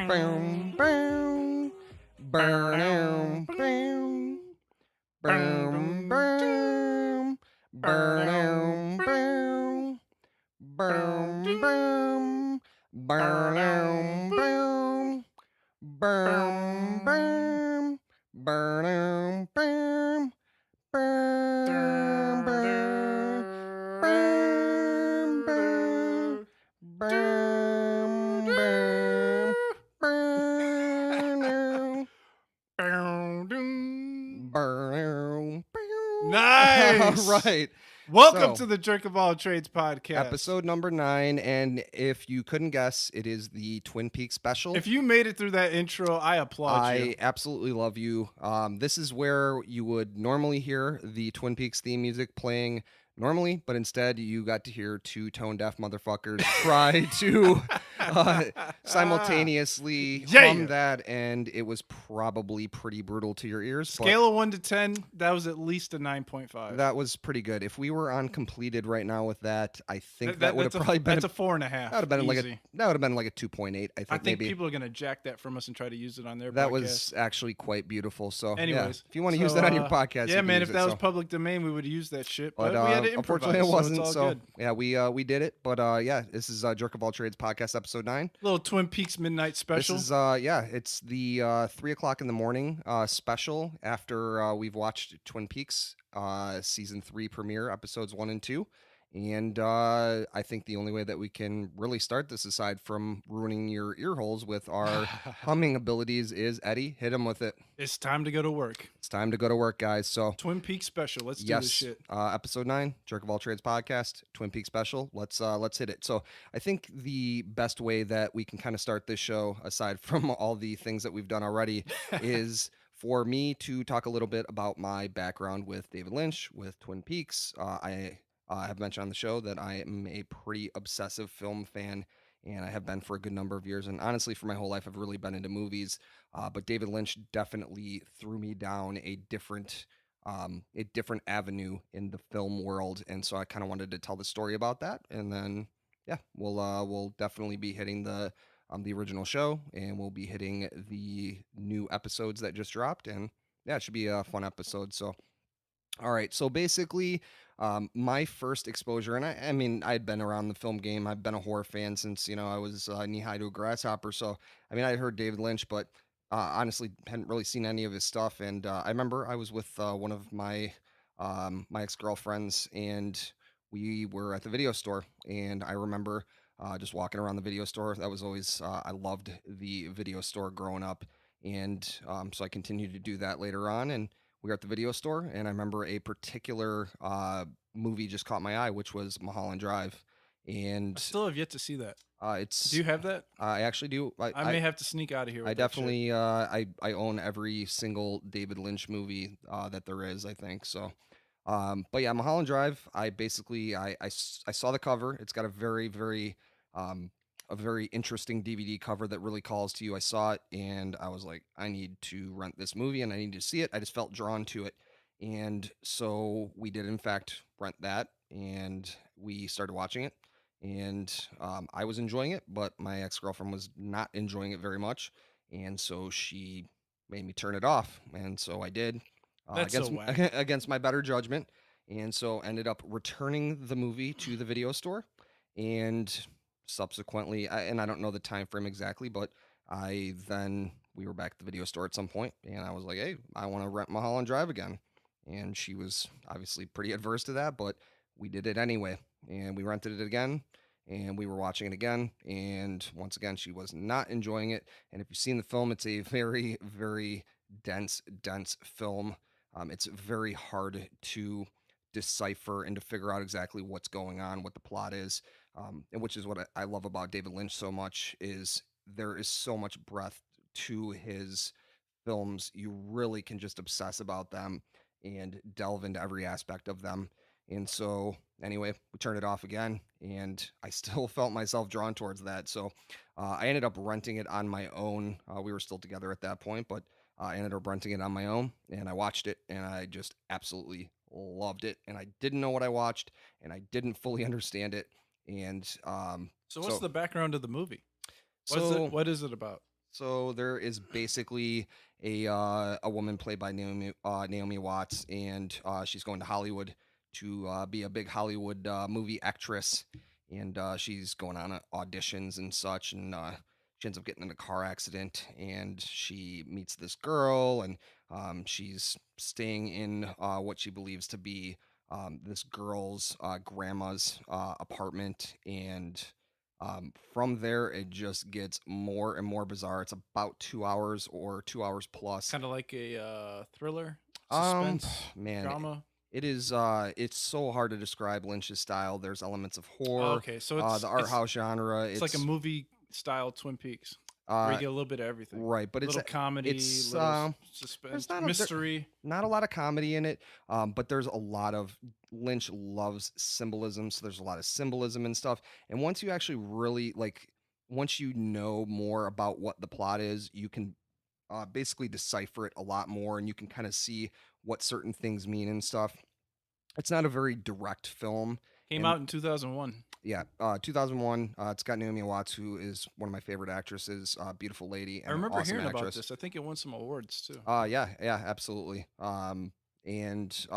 Boom, boom, burn, boom, boom, boom, burn, boom, boom, boom, burn, boom, boom, boom, burn, boom, boom, boom, boom, boom, boom, boom, boom, Nice. All right. Welcome So, to the Jerk of All Trades podcast. Episode number 9, and if you couldn't guess, it is the Twin Peaks special. If you made it through that intro, I applaud you. I absolutely love you. This is where you would normally hear the Twin Peaks theme music playing normally, but instead you got to hear two tone-deaf motherfuckers try to simultaneously hum that, and it was probably pretty brutal to your ears. Scale of 1 to 10, that was at least a 9.5. That was pretty good. If we were on completed right now with that, I think that would have probably been a 4.5. That would have been like a 2.8. I think maybe people are gonna jack that from us and try to use it on their podcast. That was actually quite beautiful. So, anyways, if you want to use that on your podcast, yeah, man. If that was public domain, we would use that shit. But we had to improvise. Unfortunately, it wasn't. So, it's so all good. yeah, we did it. But yeah, this is Jerk of All Trades podcast episode 9. Little Twin Peaks midnight special. This is it's the 3:00 in the morning special after we've watched Twin Peaks season 3 premiere episodes 1 and 2. And I think the only way that we can really start this, aside from ruining your ear holes with our humming abilities, is Eddie, hit him with it. It's time to go to work. It's time to go to work, guys. So Twin Peaks special. Let's do this shit. Episode 9, Jerk of All Trades podcast, Twin Peaks special. Let's hit it. So I think the best way that we can kind of start this show, aside from all the things that we've done already, is for me to talk a little bit about my background with David Lynch, with Twin Peaks. I have mentioned on the show that I am a pretty obsessive film fan, and I have been for a good number of years. And honestly, for my whole life, I've really been into movies. But David Lynch definitely threw me down a different avenue in the film world, and so I kind of wanted to tell the story about that. And then, yeah, we'll definitely be hitting the original show, and we'll be hitting the new episodes that just dropped. And yeah, it should be a fun episode. So. All right, so basically, my first exposure, and I mean, I'd been around the film game. I've been a horror fan since, I was knee-high to a grasshopper. So, I mean, I heard David Lynch, but honestly, hadn't really seen any of his stuff. And I remember I was with one of my ex-girlfriends, and we were at the video store. And I remember just walking around the video store. That was always, I loved the video store growing up. And so I continued to do that later on. And we were at the video store, and I remember a particular movie just caught my eye, which was Mulholland Drive. And I still have yet to see that. Do you have that? I actually do. I may have to sneak out of here. I definitely. I own every single David Lynch movie that there is, I think so. But yeah, Mulholland Drive. I basically I saw the cover. It's got a very interesting DVD cover that really calls to you. I saw it, and I was like, I need to rent this movie, and I need to see it. I just felt drawn to it. And so we did, in fact, rent that, and we started watching it. And I was enjoying it, but my ex-girlfriend was not enjoying it very much. And so she made me turn it off. And so I did, against my better judgment. And so ended up returning the movie to the video store. And subsequently, and I don't know the time frame exactly, but we were back at the video store at some point, and I was like, hey, I want to rent Mulholland Drive again. And she was obviously pretty adverse to that, but we did it anyway, and we rented it again, and we were watching it again, and once again, she was not enjoying it. And if you've seen the film, it's a very, very dense film. It's very hard to decipher and to figure out exactly what's going on, what the plot is. And which is what I love about David Lynch so much, is there is so much breadth to his films. You really can just obsess about them and delve into every aspect of them. And so anyway, we turned it off again, and I still felt myself drawn towards that. So I ended up renting it on my own. We were still together at that point, but I ended up renting it on my own, and I watched it, and I just absolutely loved it. And I didn't know what I watched, and I didn't fully understand it. And so what's the background of the movie? What is it about? So there is basically a woman played by Naomi Watts, and she's going to Hollywood to be a big Hollywood movie actress, and she's going on auditions and such, and she ends up getting in a car accident, and she meets this girl, and she's staying in what she believes to be this girl's grandma's apartment, and from there, it just gets more and more bizarre. It's about 2 hours or 2 hours plus. Kind of like a thriller, Um, suspense, man, drama. it is. It's so hard to describe Lynch's style. There's elements of Oh, horror, okay, so the art house genre. it's like a movie style Twin Peaks, where you Uh, get a little bit of everything. right, but Little comedy, it's little there's suspense, not mystery. not a lot of comedy in it, but there's a lot of Lynch loves symbolism, so there's a lot of symbolism and stuff. And once you actually really once you know more about what the plot is, you can basically decipher it a lot more, and you can kind of see what certain things mean and stuff. It's not a very direct film, Came and out in 2001. yeah, 2001. It's got Naomi Watts, who is one of my favorite actresses, beautiful lady I and an remember awesome hearing about actress. this. I think it won some awards too. Yeah, yeah, absolutely. And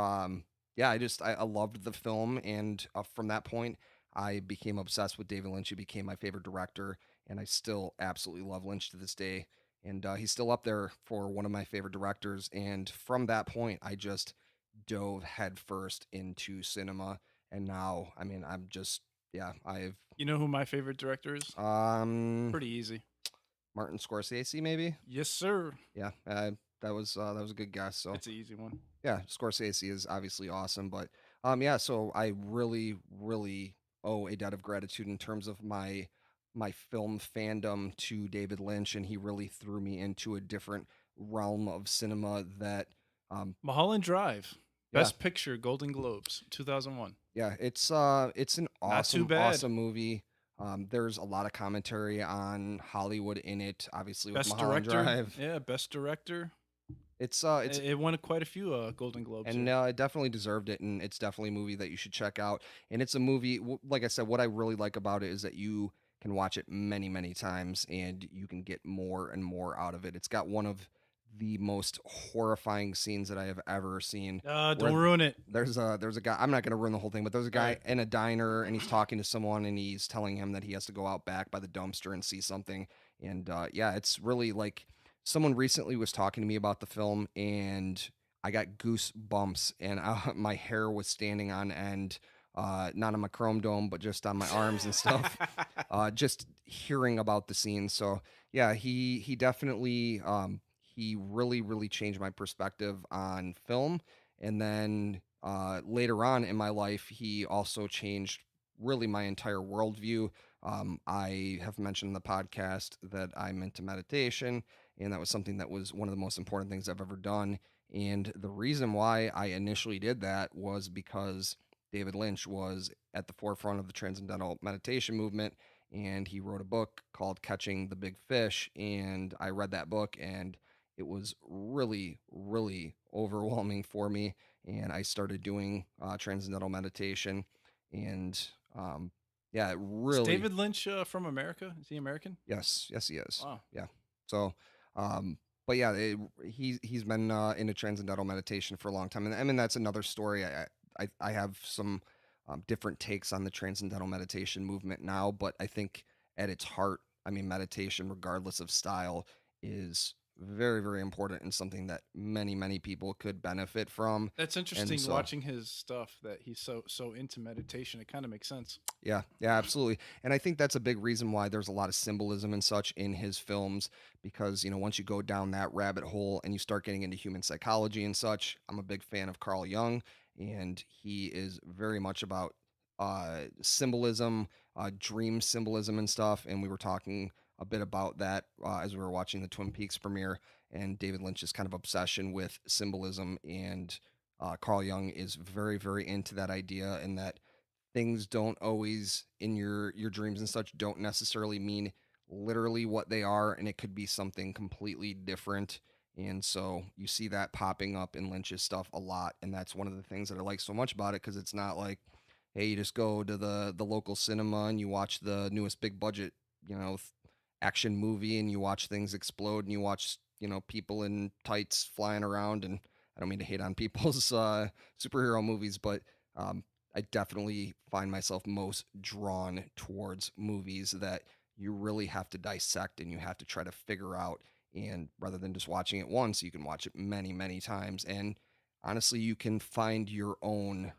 yeah, I loved the film, and from that point, I became obsessed with David Lynch. He became my favorite director, and I still absolutely love Lynch to this day. And he's still up there for one of my favorite directors. And from that point, I just dove headfirst into cinema. And now, I mean, I'm just yeah, I've You know who my favorite director is? um Pretty easy. Martin Scorsese maybe. Yes, sir. Yeah, that was a good guess. So It's an easy one. yeah, Scorsese is obviously awesome, but yeah, so I really, really owe a debt of gratitude in terms of my film fandom to David Lynch, and he really threw me into a different realm of cinema that Mulholland Drive, yeah, Best Picture, Golden Globes, 2001. yeah, it's an Not too awesome, bad. awesome movie. There's a lot of commentary on Hollywood in it, obviously with Best Mulholland Director, Drive. yeah, Best Director. It's It won quite a few Golden Globes and here. it definitely deserved it, and it's definitely a movie that you should check out. And it's a movie, like I said, what I really like about it is that you can watch it many, many times, and you can get more and more out of it. It's got one of the most horrifying scenes that I have ever seen, where Don't ruin it. there's a guy. I'm not going to ruin the whole thing, but there's a All guy right. in a diner, and he's talking to someone, and he's telling him that he has to go out back by the dumpster and see something. And yeah, it's really like someone recently was talking to me about the film, and I got goosebumps, and my hair was standing on end, not on my chrome dome, but just on my arms and stuff. Just hearing about the scene. So yeah, he definitely he really changed my perspective on film. And then later on in my life, he also changed really my entire worldview. I have mentioned in the podcast that I'm into meditation, and that was something that was one of the most important things I've ever done. And the reason why I initially did that was because David Lynch was at the forefront of the transcendental meditation movement, and he wrote a book called Catching the Big Fish. And I read that book, and it was really overwhelming for me. And I started doing transcendental meditation, and yeah, it Is really David Lynch from America? Is he American? yes, he is. Wow. Yeah. So, um, but yeah, he's been into transcendental meditation for a long time, and I mean that's another story. I have some different takes on the transcendental meditation movement now, but I think at its heart, I mean, meditation, regardless of style, is very important and something that many people could benefit from. That's And interesting so, watching his stuff that he's so into meditation. It kind of makes sense. yeah, absolutely. And I think that's a big reason why there's a lot of symbolism and such in his films, because, once you go down that rabbit hole and you start getting into human psychology and such, I'm a big fan of Carl Jung, and he is very much about symbolism, dream symbolism and stuff. And we were talking a bit about that as we were watching the Twin Peaks premiere, and David Lynch's kind of obsession with symbolism. And Carl Jung is very into that idea, and that things don't always in your dreams and such don't necessarily mean literally what they are, and it could be something completely different. And so you see that popping up in Lynch's stuff a lot, and that's one of the things that I like so much about it, because it's not like, hey, you just go to the local cinema and you watch the newest big budget, you know, action movie and you watch things explode and you watch, people in tights flying around. And I don't mean to hate on people's superhero movies, but um, I definitely find myself most drawn towards movies that you really have to dissect and you have to try to figure out. And rather than just watching it once, you can watch it many, many times. And honestly, you can find your own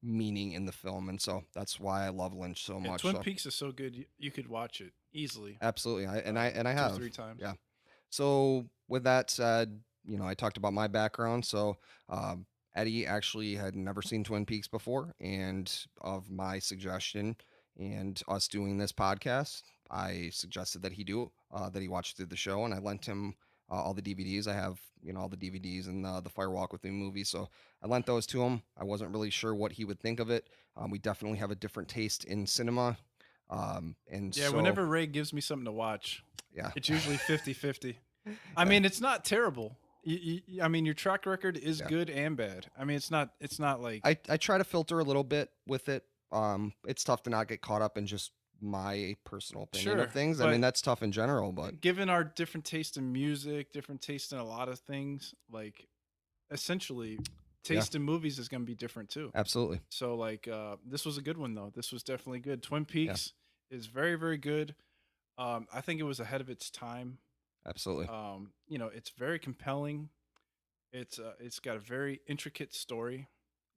meaning in the film. And so that's why I love Lynch so Yeah, much. Twin So Peaks is so good. You could watch it easily, absolutely. I two or have. three times. Yeah. So with that said, I talked about my background. So Eddie actually had never seen Twin Peaks before, and of my suggestion and us doing this podcast, I suggested that that he watch through the show, and I lent him all the DVDs. I have, all the DVDs and the Fire Walk with Me movie, so I lent those to him. I wasn't really sure what he would think of it. We definitely have a different taste in cinema, and Yeah, so whenever Ray gives me something to watch, yeah. it's usually 50-50. I Yeah. mean, it's not terrible. I mean, your track record is Yeah. good and bad. I mean, it's not like I try to filter a little bit with it. It's tough to not get caught up in just my personal opinion of sure, things. I mean, but that's tough in general, but given our different taste in music, different taste in a lot of things, like essentially yeah, taste in movies is going to be different too. absolutely. So like this was a good one though. This was definitely good. Twin Yeah, Peaks is very very good. I think it was ahead of its time. absolutely. It's very compelling. It's got a very intricate story,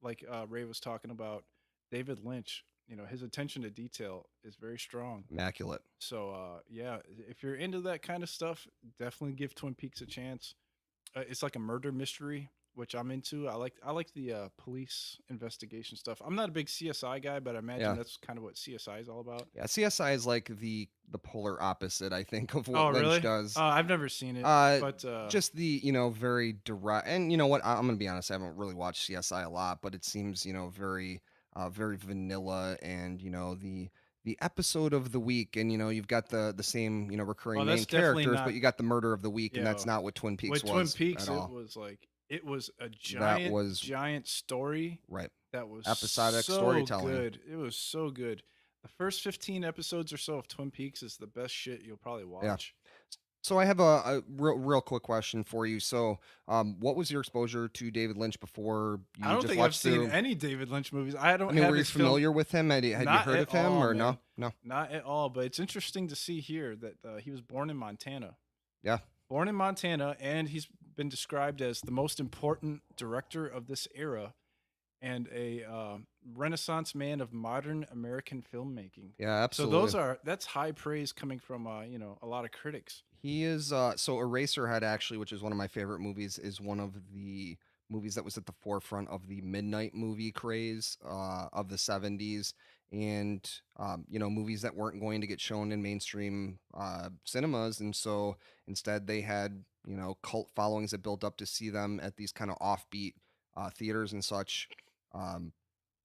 like Ray was talking about. David Lynch, his attention to detail is very strong. Immaculate. So yeah, if you're into that kind of stuff, definitely give Twin Peaks a chance. It's like a murder mystery, which I'm into. I like the police investigation stuff. I'm not a big CSI guy, but I imagine Yeah. that's kind of what CSI is all about. Yeah, CSI is like the polar opposite, I think, of what Oh, Lynch really? does. I've never seen it, Uh, but just the, very direct, and you know what? I'm gonna be honest, I haven't really watched CSI a lot, but it seems, very, very vanilla, and the episode of the week, and you've got the same, recurring oh, main that's definitely characters, but not. you got the murder of the week, and Yeah, that's not what Twin Peaks with Twin was at Peaks, it all. was like it was a That giant, was giant story right. that was Episodic so storytelling. good. It was so good. The first 15 episodes or so of Twin Peaks is the best shit you'll probably Yeah. watch. So I have a real quick question for you. So, what was your exposure to David Lynch before I you don't just think I've watched seen through? any David Lynch movies. I I don't mean, have were you his film. familiar with him? Had you Not heard at of him all, or no? man. No. Not at all. But it's interesting to see here that he was born in Montana. Yeah. Born in Montana, and he's been described as the most important director of this era and a renaissance man of modern American filmmaking. Yeah, So absolutely. that's high praise coming from a lot of critics. He is so Eraserhead actually, which is one of my favorite movies, is one of the movies that was at the forefront of the midnight movie craze of the 70s, and movies that weren't going to get shown in mainstream cinemas, and so instead they had, cult followings that built up to see them at these kind of offbeat theaters and such. Um,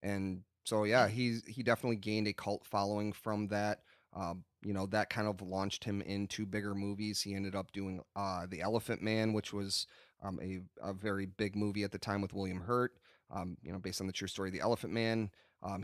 and so yeah, he definitely gained a cult following from that. That kind of launched him into bigger movies. He ended up doing The Elephant Man, which was a very big movie at the time with William Hurt, based on the true story of The Elephant Man.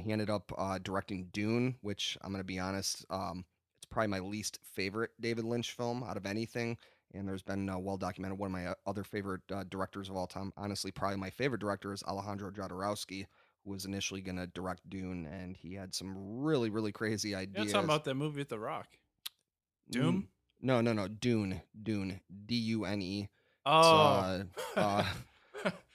He ended up directing Dune, which I'm going to be honest, it's probably my least favorite David Lynch film out of anything. And there's been well documented. One of my other favorite directors of all time, honestly, probably my favorite director is Alejandro Jodorowsky, who was initially going to direct Dune, and he had some really, really crazy You're not talking ideas. about that movie with The Rock, N- Doom. no, no, no, Dune, Dune. It's Oh,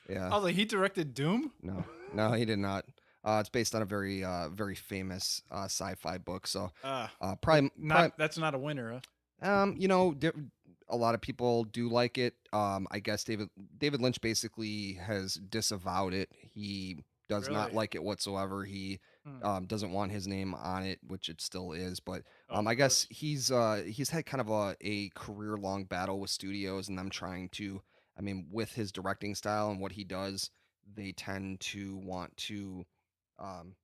yeah, I was like, he directed Doom. no, no, he did not. It's based on a very, very famous sci-fi book. So, Uh, probably, that's not a winner. Huh? a lot of people do like it. I guess David Lynch basically has disavowed it. He does not Really? like it whatsoever. He Hmm. doesn't want his name on it, which it still is. But Oh, of I guess course. he's had kind of a career long battle with studios and them trying to. I mean, with his directing style and what he does, they tend to want to um,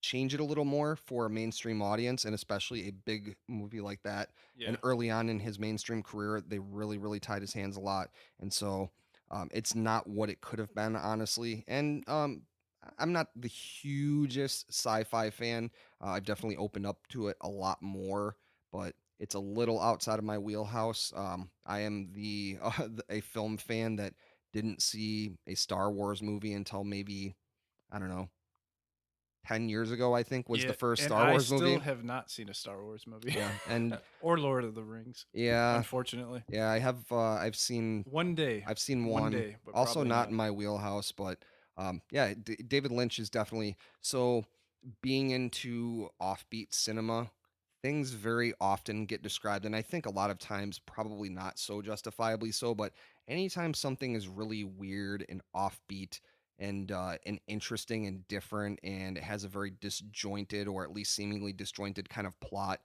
change it a little more for a mainstream audience, and especially a big movie like that. And Yeah. early on in his mainstream career, they really, really tied his hands a lot. And so it's not what it could have been, honestly. And I'm not the hugest sci fi fan. I've definitely opened up to it a lot more, but It's a little outside of my wheelhouse. I am a film fan that didn't see a Star Wars movie until maybe, I don't know, 10 years ago, I think was the Yeah, first and Star I Wars still movie. have not seen a Star Wars movie Yeah. And or Lord of the Rings, yeah, unfortunately. yeah, I have I've seen One one, day, but also probably not not. in my wheelhouse, but yeah, David Lynch is definitely so being into offbeat cinema. Things very often get described, and I think a lot of times probably not so justifiably so, but anytime something is really weird and offbeat and interesting and different, and it has a very disjointed or at least seemingly disjointed kind of plot,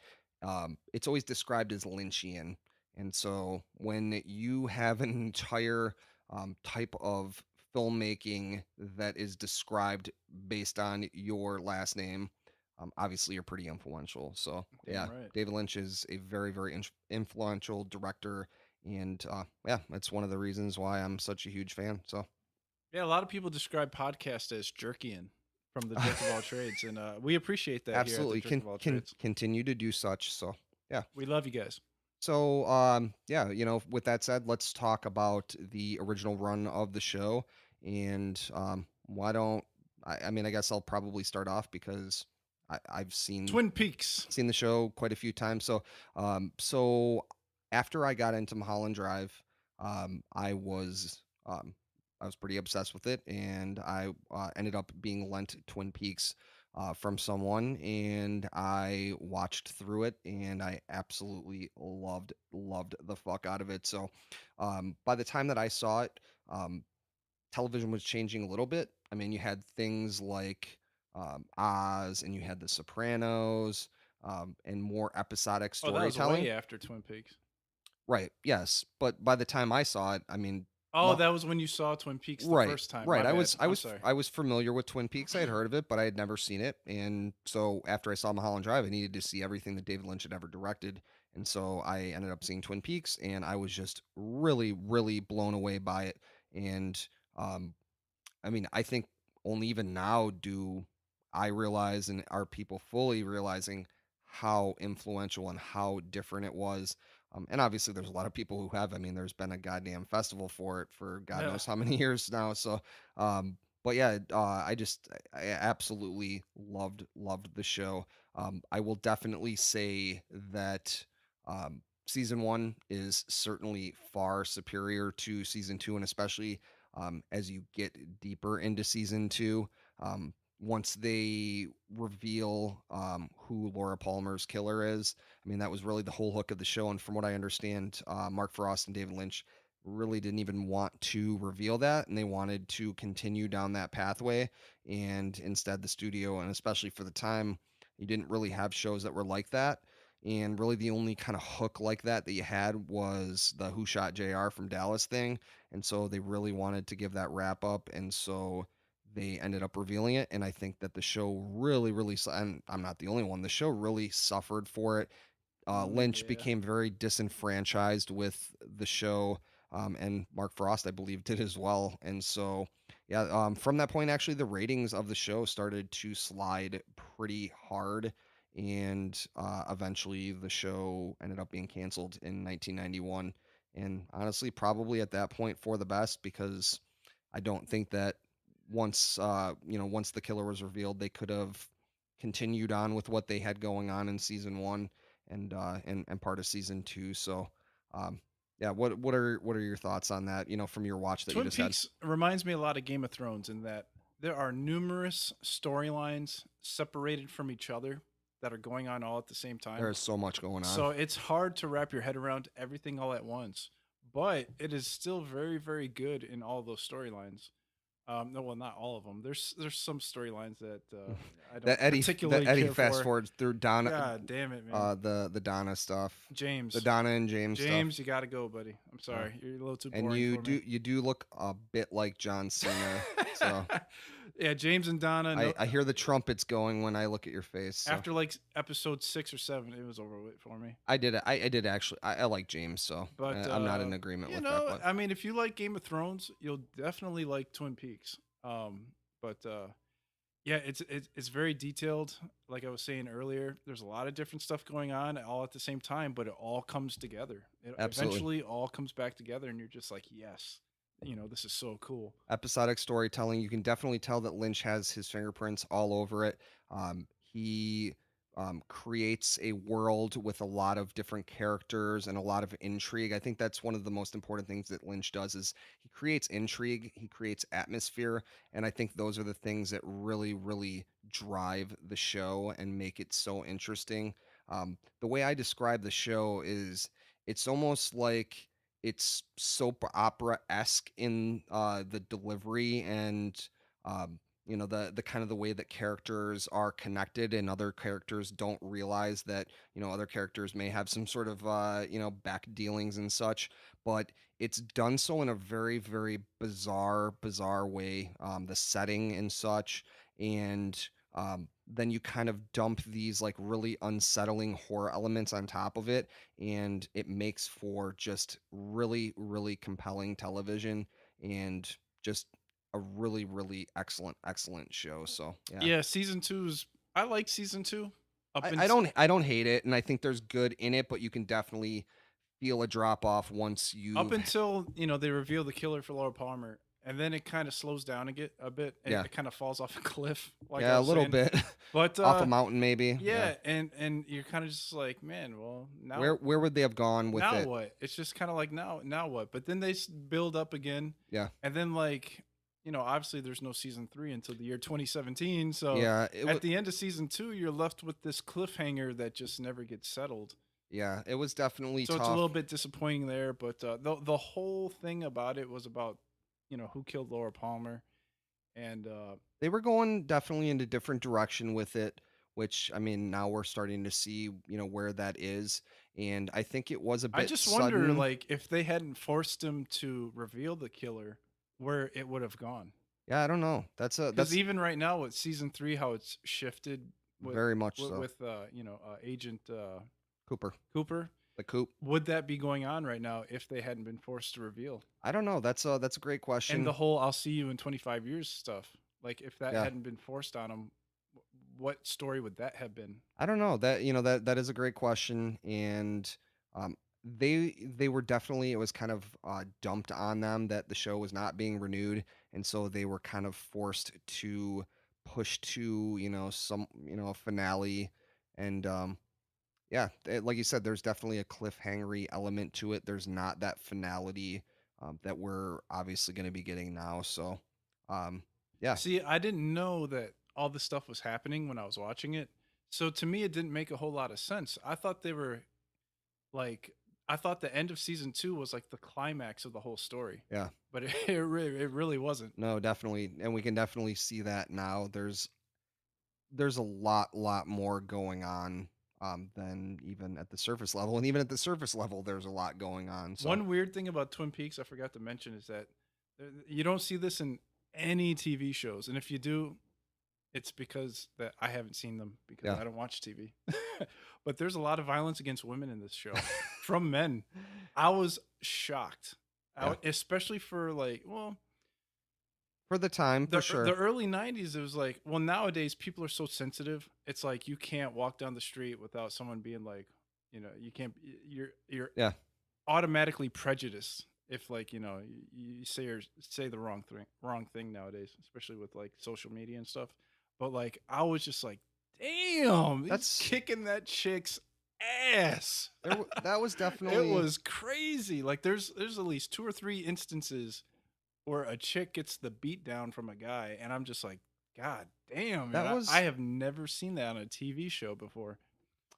it's always described as Lynchian. And so when you have an entire type of filmmaking that is described based on your last name, obviously you're pretty influential. So Damn yeah, right. David Lynch is a very, very influential director. And yeah, that's one of the reasons why I'm such a huge fan. So Yeah, a lot of people describe podcast as jerkian from the Jerk of All Trades, and we appreciate that here at the absolutely Jerk of All can Trades. continue to do such. So yeah. We love you guys. So, yeah, with that said, let's talk about the original run of the show. And why don't I mean, I guess I'll probably start off because I've Twin Peaks. seen the show quite a few times. So after I got into Mulholland Drive, um, I was um, I was pretty obsessed with it, and I ended up being lent Twin Peaks from someone, and I watched through it, and I absolutely loved the fuck out of it. So by the time that I saw it, um, television was changing a little bit. I mean, you had things like Oz, and you had The Sopranos, and more episodic Oh, that was storytelling. way after Twin Peaks. Right. Yes. But by the time I saw it, I mean, Oh, Mu- that was when you saw Twin Peaks the right, first time. My right. bad. I'm sorry. I was familiar with Twin Peaks. I had heard of it, but I had never seen it. And so after I saw Mulholland Drive, I needed to see everything that David Lynch had ever directed. And so I ended up seeing Twin Peaks, and I was just really, really blown away by it. And um, I mean, I think only even now do I realize and are people fully realizing how influential and how different it was. And obviously, there's a lot of people who have. I mean, there's been a goddamn festival for it for God Yeah. knows how many years now. So, but yeah, I absolutely loved the show. I will definitely say that season one is certainly far superior to season two, and especially as you get deeper into season two. Once they reveal who Laura Palmer's killer is, I mean, that was really the whole hook of the show. And from what I understand, Mark Frost and David Lynch really didn't even want to reveal that, and they wanted to continue down that pathway. And instead, the studio, and especially for the time, you didn't really have shows that were like that. And really, the only kind of hook like that you had was the Who Shot JR from Dallas thing, and so they really wanted to give that wrap up, and so they ended up revealing it. And I think that the show and I'm not the only one, the show really suffered for it. Lynch Yeah. became very disenfranchised with the show, and Mark Frost, I believe, did as well. And so, yeah, from that point, actually, the ratings of the show started to slide pretty hard, and eventually the show ended up being canceled in 1991. And honestly, probably at that point for the best, because I don't think that once the killer was revealed, they could have continued on with what they had going on in season one and part of season two. So, um, yeah, what are your thoughts on that? From your watch that you Twin just had. Peaks reminds me a lot of Game of Thrones in that there are numerous storylines separated from each other that are going on all at the same There time. is so much going on. So it's hard to wrap your head around everything all at once, but it is still very, very good in all those storylines. No, well, not all of them. There's some storylines that I don't That particularly Eddie care fast for. forwards through Donna, God damn it, man. the Donna stuff, the James, Donna and James stuff. James, you gotta go, buddy. I'm Uh, sorry, you're a little too and boring for me. you do look a bit like John Cena. So Yeah, James and Donna. No, I hear the trumpets going when I look at your face. So. after like episode 6 or 7, it was over with for me. I did actually. I like James, so But I'm not in agreement with that. But I mean, if you like Game of Thrones, you'll definitely like Twin Peaks. But Yeah, it's very detailed. Like I was saying earlier, there's a lot of different stuff going on all at the same time, but it all comes together. It Absolutely. eventually all comes back together, and you're just like, yes, this is so cool. Episodic storytelling. You can definitely tell that Lynch has his fingerprints all over it. He creates a world with a lot of different characters and a lot of intrigue. I think that's one of the most important things that Lynch does is he creates intrigue, he creates atmosphere, and I think those are the things that really, really drive the show and make it so interesting. The way I describe the show is it's almost like it's soap opera esque in the delivery and the kind of the way that characters are connected and other characters don't realize that other characters may have some sort of back dealings and such, but it's done so in a very very bizarre way. The setting and such, and then you kind of dump these like really unsettling horror elements on top of it, and it makes for just really, really compelling television and just a really, really excellent show. So yeah, Yeah, season two's. I like season two. Up I, in I don't I don't hate it, and I think there's good in it, but you can definitely feel a drop off once up you've until they reveal the killer for Laura Palmer, and then it kind of slows down a bit. yeah, It kind of falls off a cliff, like I yeah, a was little saying. bit But off a mountain maybe. Yeah, yeah, and you're kind of just like, man, well where would they have gone with now it? what? It's just kind of like now what? But then they build up again, Yeah, and then like obviously there's no season three until the year 2017. So yeah, it was. at the end of season two, you're left with this cliffhanger that just never gets settled. Yeah, it was definitely So it's a little tough. bit disappointing there, but the whole thing about it was about who killed Laura Palmer, and They were going definitely in a different direction with it, which I mean, now we're starting to see, where that is. And I think it was a I bit just wonder sudden. like if they hadn't forced him to reveal the killer, where it would have gone. Yeah, I don't know. Because That's even right now with season three, how it's shifted with very much so. Agent Cooper, Cooper, the Coop. would that be going on right now if they hadn't been forced to reveal? I don't know. That's a great And the question. whole "I'll see you in 25 years" stuff, like if that Yeah. hadn't been forced on him, what story would that have been? I don't know. That is a great question, and they were definitely, it was kind of dumped on them that the show was not being renewed, and so they were kind of forced to push to some a finale, and yeah, like you said, there's definitely a cliffhangery element to it. There's not that finality that we're obviously going to be getting now. So um, yeah, See, I didn't know that all this stuff was happening when I was watching it. So to me, it didn't make a whole lot of sense. I thought they were like, I thought the end of season two was like the climax of the whole story, yeah. but it really wasn't. No, definitely, and we can definitely see that now. There's a lot more going on than even at the surface level, and even at the surface level, there's a lot going on. So One weird thing about Twin Peaks I forgot to mention is that you don't see this in any TV shows, and if you do, it's because that I haven't seen them because yeah, I don't watch TV. But there's a lot of violence against women in this show from men. I was shocked, yeah, especially for like, well, for the time, for the sure. early '90s. It was like, well, nowadays people are so sensitive. It's like you can't walk down the street without someone being like, you can't. You're Yeah, automatically prejudiced if like you say the wrong thing nowadays, especially with like social media and stuff. But like I was just like, damn, he's that's kicking that chick's ass. that was It definitely was crazy. Like there's at least two or three instances where a chick gets the beat down from a guy, and I'm just like, god damn, man, that I was have never seen that on a TV show before.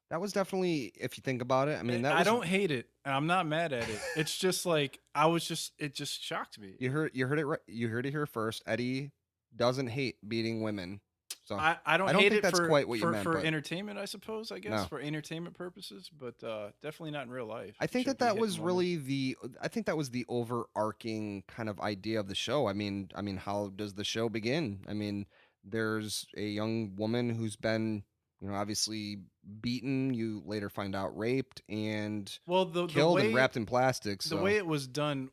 that was definitely, if you think about it. I mean, that I was don't hate it, and I'm not mad at it. It's just like it just shocked me. you heard it right. You heard it here first. Eddie doesn't hate beating women, so I don't I don't hate think it that's for quite what you meant, for but entertainment, I suppose. I guess no. for entertainment purposes, but definitely not in real life. I think that Shouldn't be that hitting was women. really I think that was the overarching kind of idea of the show. I mean, how does the show begin? I mean, there's a young woman who's been, obviously beaten. You later find out raped and Well, the killed and way wrapped in plastic. the So way it was done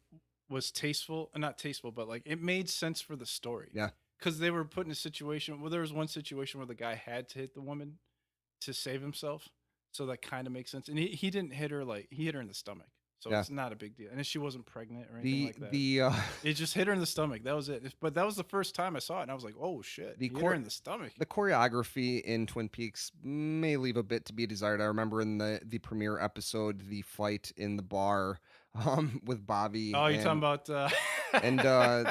was tasteful, not tasteful, but like it made sense for the story. yeah, because they were put in a situation. Well, there was one situation where the guy had to hit the woman to save himself, so that kind of makes sense. And he didn't hit her like he hit her in the stomach, so Yeah. it's not a big deal. And she wasn't pregnant or anything The like that. the It just hit her in the stomach. That was it. But that was the first time I saw it, and I was like, "Oh shit!" the He hit her core in the stomach. the choreography in Twin Peaks may leave a bit to be desired. I remember in the premiere episode, the fight in the bar with Bobby Oh, you're talking about and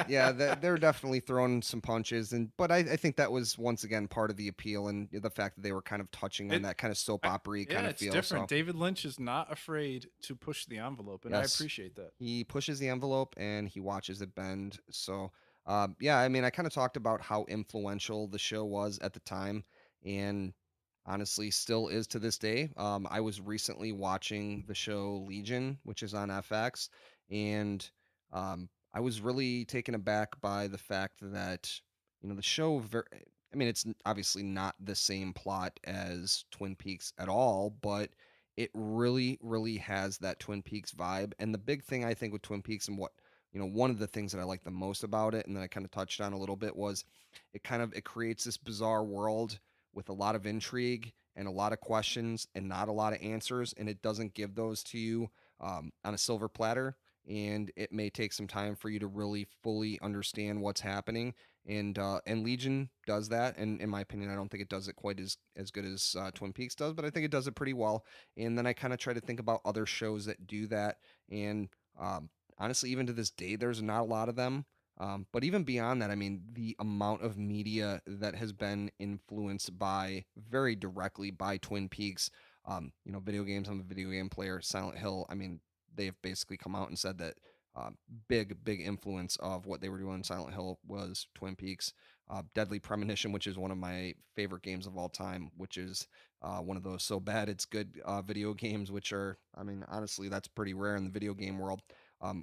yeah, they're definitely throwing some punches, but I think that was once again part of the appeal and the fact that they were kind of touching on it. that kind of soap I, opera kind yeah, of it's feel. different. So David Lynch is not afraid to push the envelope, and I yes, appreciate that. he pushes the envelope and he watches it bend. So yeah, I mean, I kind of talked about how influential the show was at the time, and honestly, still is to this day. I was recently watching the show Legion, which is on FX, and I was really taken aback by the fact that the show. I mean, it's obviously not the same plot as Twin Peaks at all, but it really, really has that Twin Peaks vibe. And the big thing I think with Twin Peaks and one of the things that I like the most about it, and that I kind of touched on a little bit, was it creates this bizarre world with a lot of intrigue and a lot of questions and not a lot of answers, and it doesn't give those to you on a silver platter. And it may take some time for you to really fully understand what's happening. And Legion does that. And in my opinion, I don't think it does it quite as good as Twin Peaks does, but I think it does it pretty well. And then I kind of try to think about other shows that do that. And honestly, even to this day, there's not a lot of them. But even beyond that, I mean, the amount of media that has been influenced very directly by Twin Peaks, video games. I'm a video game player. Silent Hill. I mean, they've basically come out and said that big influence of what they were doing in Silent Hill was Twin Peaks. Deadly Premonition, which is one of my favorite games of all time, which is one of those so bad it's good video games, which are, I mean, honestly, that's pretty rare in the video game world.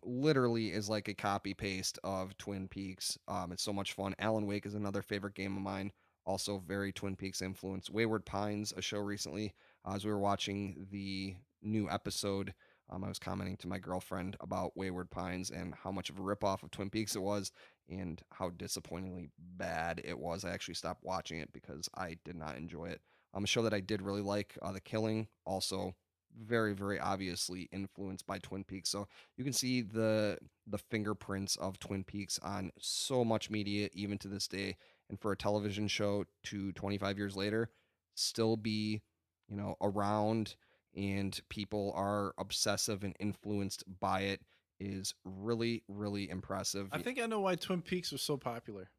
Literally is like a copy paste of Twin Peaks. It's so much fun. Alan Wake is another favorite game of mine, also very Twin Peaks influence. Wayward Pines, a show recently, as we were watching the new episode. I was commenting to my girlfriend about Wayward Pines and how much of a ripoff of Twin Peaks it was, and how disappointingly bad it was. I actually stopped watching it because I did not enjoy it. A show that I did really like, The Killing, also very, very obviously influenced by Twin Peaks. So you can see the fingerprints of Twin Peaks on so much media, even to this day. And for a television show to 25 years later, still be, around and people are obsessive and influenced by it is really, really impressive. I think I know why Twin Peaks was so popular.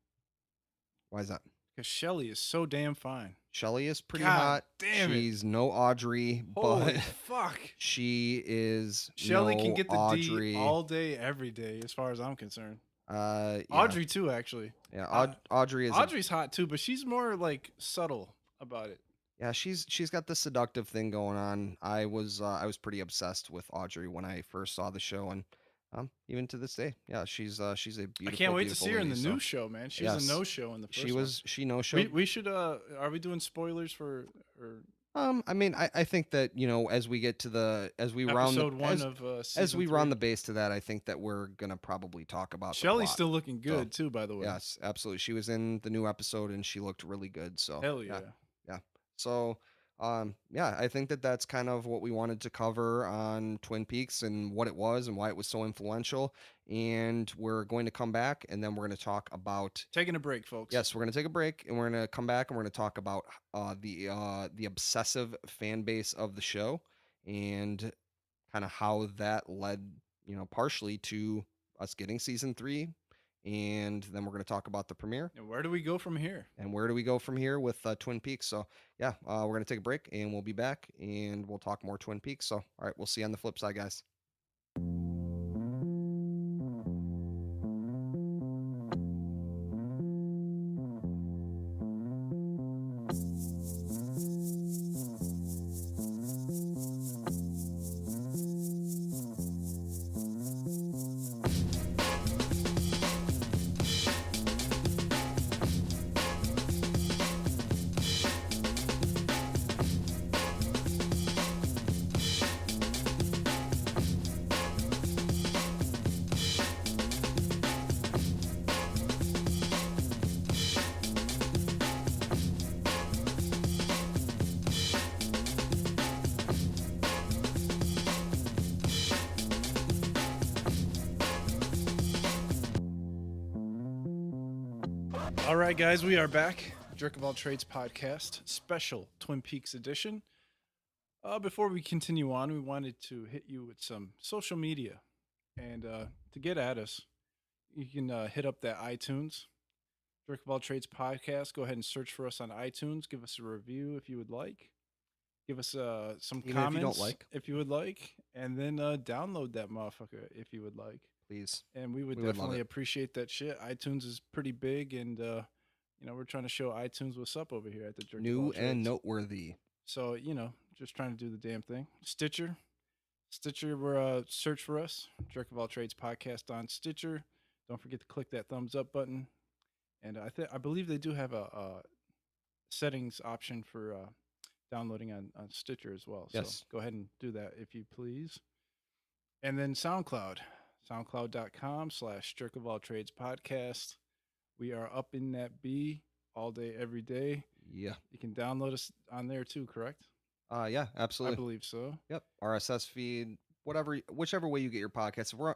Why is that? Because Shelley is so damn fine. Shelley is pretty God hot. damn it. She's no Audrey, Holy but fuck. she is Shelley no can get the Audrey. D all day, every day, as far as I'm concerned. Yeah. Audrey too, actually. Yeah, Audrey is. Audrey's hot too, but she's more like subtle about it. Yeah, she's got the seductive thing going on. I was pretty obsessed with Audrey when I first saw the show, and even to this day, yeah, she's a beautiful. I can't wait to beautiful see her in lady, the so. new show, man. She was Yes. a no show in the first She no one. show. We should are we doing spoilers for or I mean, I think that as we get to as we round episode one as, of as we season round 3? the base to that, I think that we're gonna probably talk about the Shelley's plot. still looking good too, by the way. Yes, absolutely. She was in the new episode and she looked really good. So Hell yeah. yeah. So yeah, I think that that's kind of what we wanted to cover on Twin Peaks and what it was and why it was so influential. And we're going to come back and then we're going to talk about. Taking a break, folks. Yes, we're going to take a break and we're going to come back and we're going to talk about the obsessive fan base of the show and kind of how that led, partially to us getting season 3. And then we're going to talk about the premiere. And where do we go from here? And where do we go from here with Twin Peaks? So yeah, we're going to take a break and we'll be back and we'll talk more Twin Peaks. So all right, we'll see you on the flip side, guys. All right, guys, we are back. Jerk of All Trades podcast, special Twin Peaks edition. Before we continue on, we wanted to hit you with some social media. And to get at us, you can hit up that iTunes, Jerk of All Trades podcast. Go ahead and search for us on iTunes. Give us a review if you would like. Give us some Even if you don't comments like, if you would like. And then download that motherfucker if you would like. please. And we would We would love definitely it. appreciate that shit. iTunes is pretty big, and we're trying to show iTunes what's up over here at the Jerk of All New and Trades. noteworthy. So just trying to do the damn thing. Stitcher, we're search for us, Jerk of All Trades podcast on Stitcher. Don't forget to click that thumbs up button, and I believe they do have a settings option for downloading on Stitcher as well. Yes. So go ahead and do that if you please. And then SoundCloud, soundcloud.com/Jerk of All Trades podcast. We are up in that B all day, every day. Yeah. You can download us on there too, correct? Yeah, I absolutely. believe so. Yep. RSS feed, whichever way you get your podcasts. We're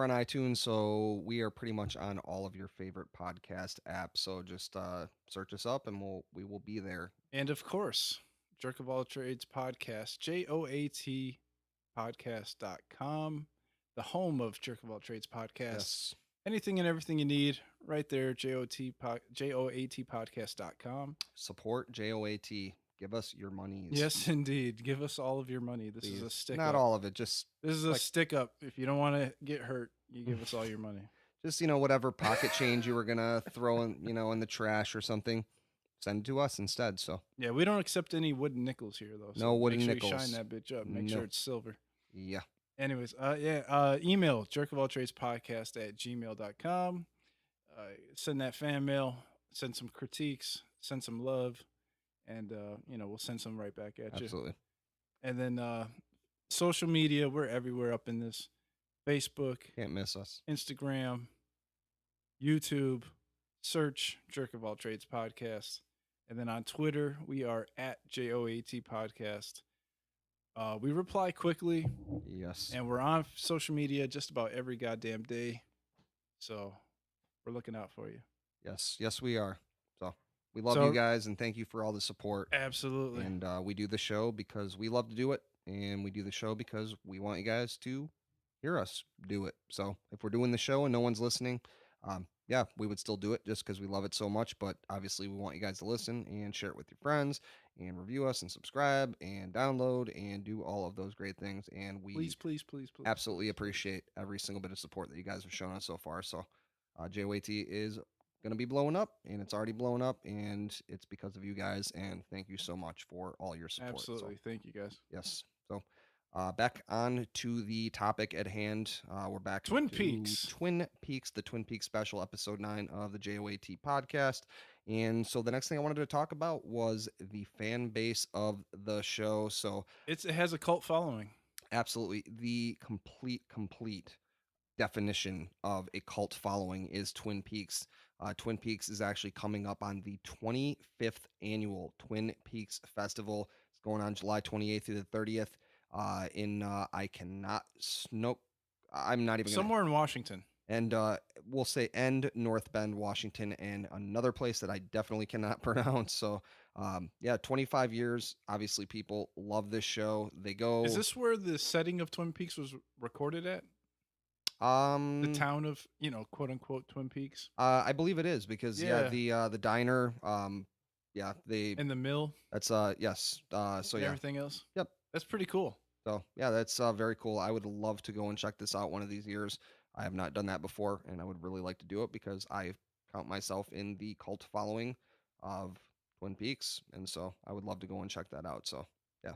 on iTunes, so we are pretty much on all of your favorite podcast apps. So just search us up, and we will be there. And of course, Jerk of All Trades podcast, JOAT podcast.com, the home of Jerk of All Trades podcast. Yes. Anything and everything you need right there, JOAT podcast.com. Support JOAT. Give us your monies. Yes, indeed. Give us all of your money. This please. is a stick Not up. all of it. Just This is a stick up. If you don't want to get hurt, you give us all your money. just whatever pocket change you were gonna throw in in the trash or something, send it to us instead. So Yeah, we don't accept any wooden nickels here though. No wooden make sure nickels. You shine that bitch up. Make No. sure it's silver. yeah. Anyways, email jerkofalltradespodcast@gmail.com. Send that fan mail, send some critiques, send some love, and we'll send some right back at you. Absolutely. And then social media, we're everywhere up in this. Facebook, Can't miss us. Instagram, YouTube, search Jerk of All Trades Podcast. And then on Twitter, we are at JOAT Podcast. We reply quickly, Yes. and we're on social media just about every goddamn day. So we're looking out for you. Yes, we are. So we love So- you guys, and thank you for all the support. Absolutely. And we do the show because we love to do it, and we do the show because we want you guys to hear us do it. So if we're doing the show and no one's listening, yeah, we would still do it just because we love it so much. But obviously, we want you guys to listen and share it with your friends and review us and subscribe and download and do all of those great things. And we please. absolutely appreciate every single bit of support that you guys have shown us so far. So JOAT is going to be blowing up, and it's already blown up, and it's because of you guys. And thank you so much for all your support. Absolutely. So, Thank you, guys. yes. So back on to the topic at hand. We're back Twin to Peaks. Twin Peaks, the Twin Peaks special, episode 9 of the JOAT podcast. And so the next thing I wanted to talk about was the fan base of the show. So It has a cult following. absolutely, the complete definition of a cult following is Twin Peaks. Twin Peaks is actually coming up on the 25th annual Twin Peaks Festival. It's going on July 28th through the 30th. I'm not even Somewhere in Washington. and we'll say North Bend, Washington, and another place that I definitely cannot pronounce. So, 25 years. Obviously, people love this show. They go. Is this where the setting of Twin Peaks was recorded at? The The town of, quote unquote Twin Peaks? I believe it is because Yeah. the diner. They. And the mill That's yes. So and yeah. everything else? Yep. That's pretty cool. So yeah, that's very cool. I would love to go and check this out one of these years. I have not done that before, and I would really like to do it because I count myself in the cult following of Twin Peaks, and so I would love to go and check that out. So yeah,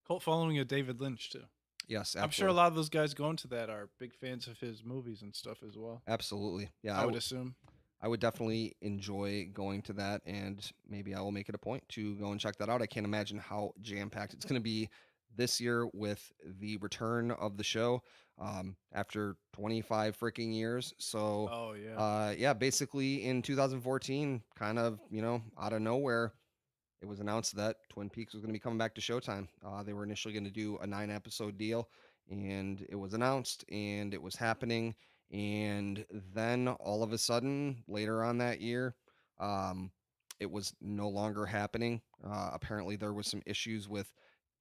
Cult following of David Lynch, too. yes, I'm sure a lot of those guys going to that are big fans of his movies and stuff as well. absolutely. Yeah, I would assume. I would definitely enjoy going to that, and maybe I will make it a point to go and check that out. I can't imagine how jam-packed it's going to be this year with the return of the show after 25 freaking years. So, Oh, yeah. yeah, basically in 2014, kind of, out of nowhere, it was announced that Twin Peaks was going to be coming back to Showtime. They were initially going to do a 9-episode deal, and it was announced, and it was happening. And then all of a sudden, later on that year, um, it was no longer happening. Apparently, there was some issues with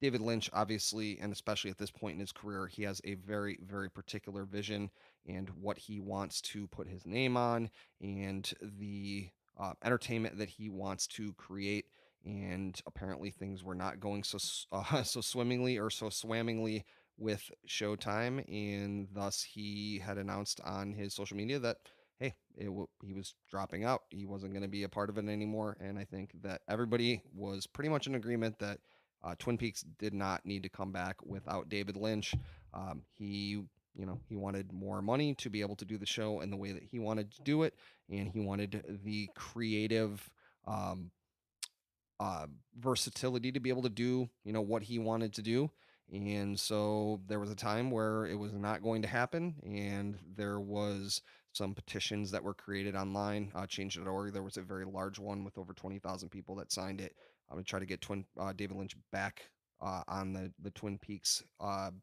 David Lynch, obviously, and especially at this point in his career. He has a very, very particular vision and what he wants to put his name on, and the entertainment that he wants to create. And apparently, things were not going so swimmingly or so swammingly with Showtime, and thus he had announced on his social media that hey, he was dropping out. He wasn't going to be a part of it anymore, and I think that everybody was pretty much in agreement that Twin Peaks did not need to come back without David Lynch. He wanted more money to be able to do the show in the way that he wanted to do it, and he wanted the creative um, versatility to be able to do what he wanted to do. And so there was a time where it was not going to happen, and there was some petitions that were created online, change.org. There was a very large one with over 20,000 people that signed it, to try to get David Lynch back on the Twin Peaks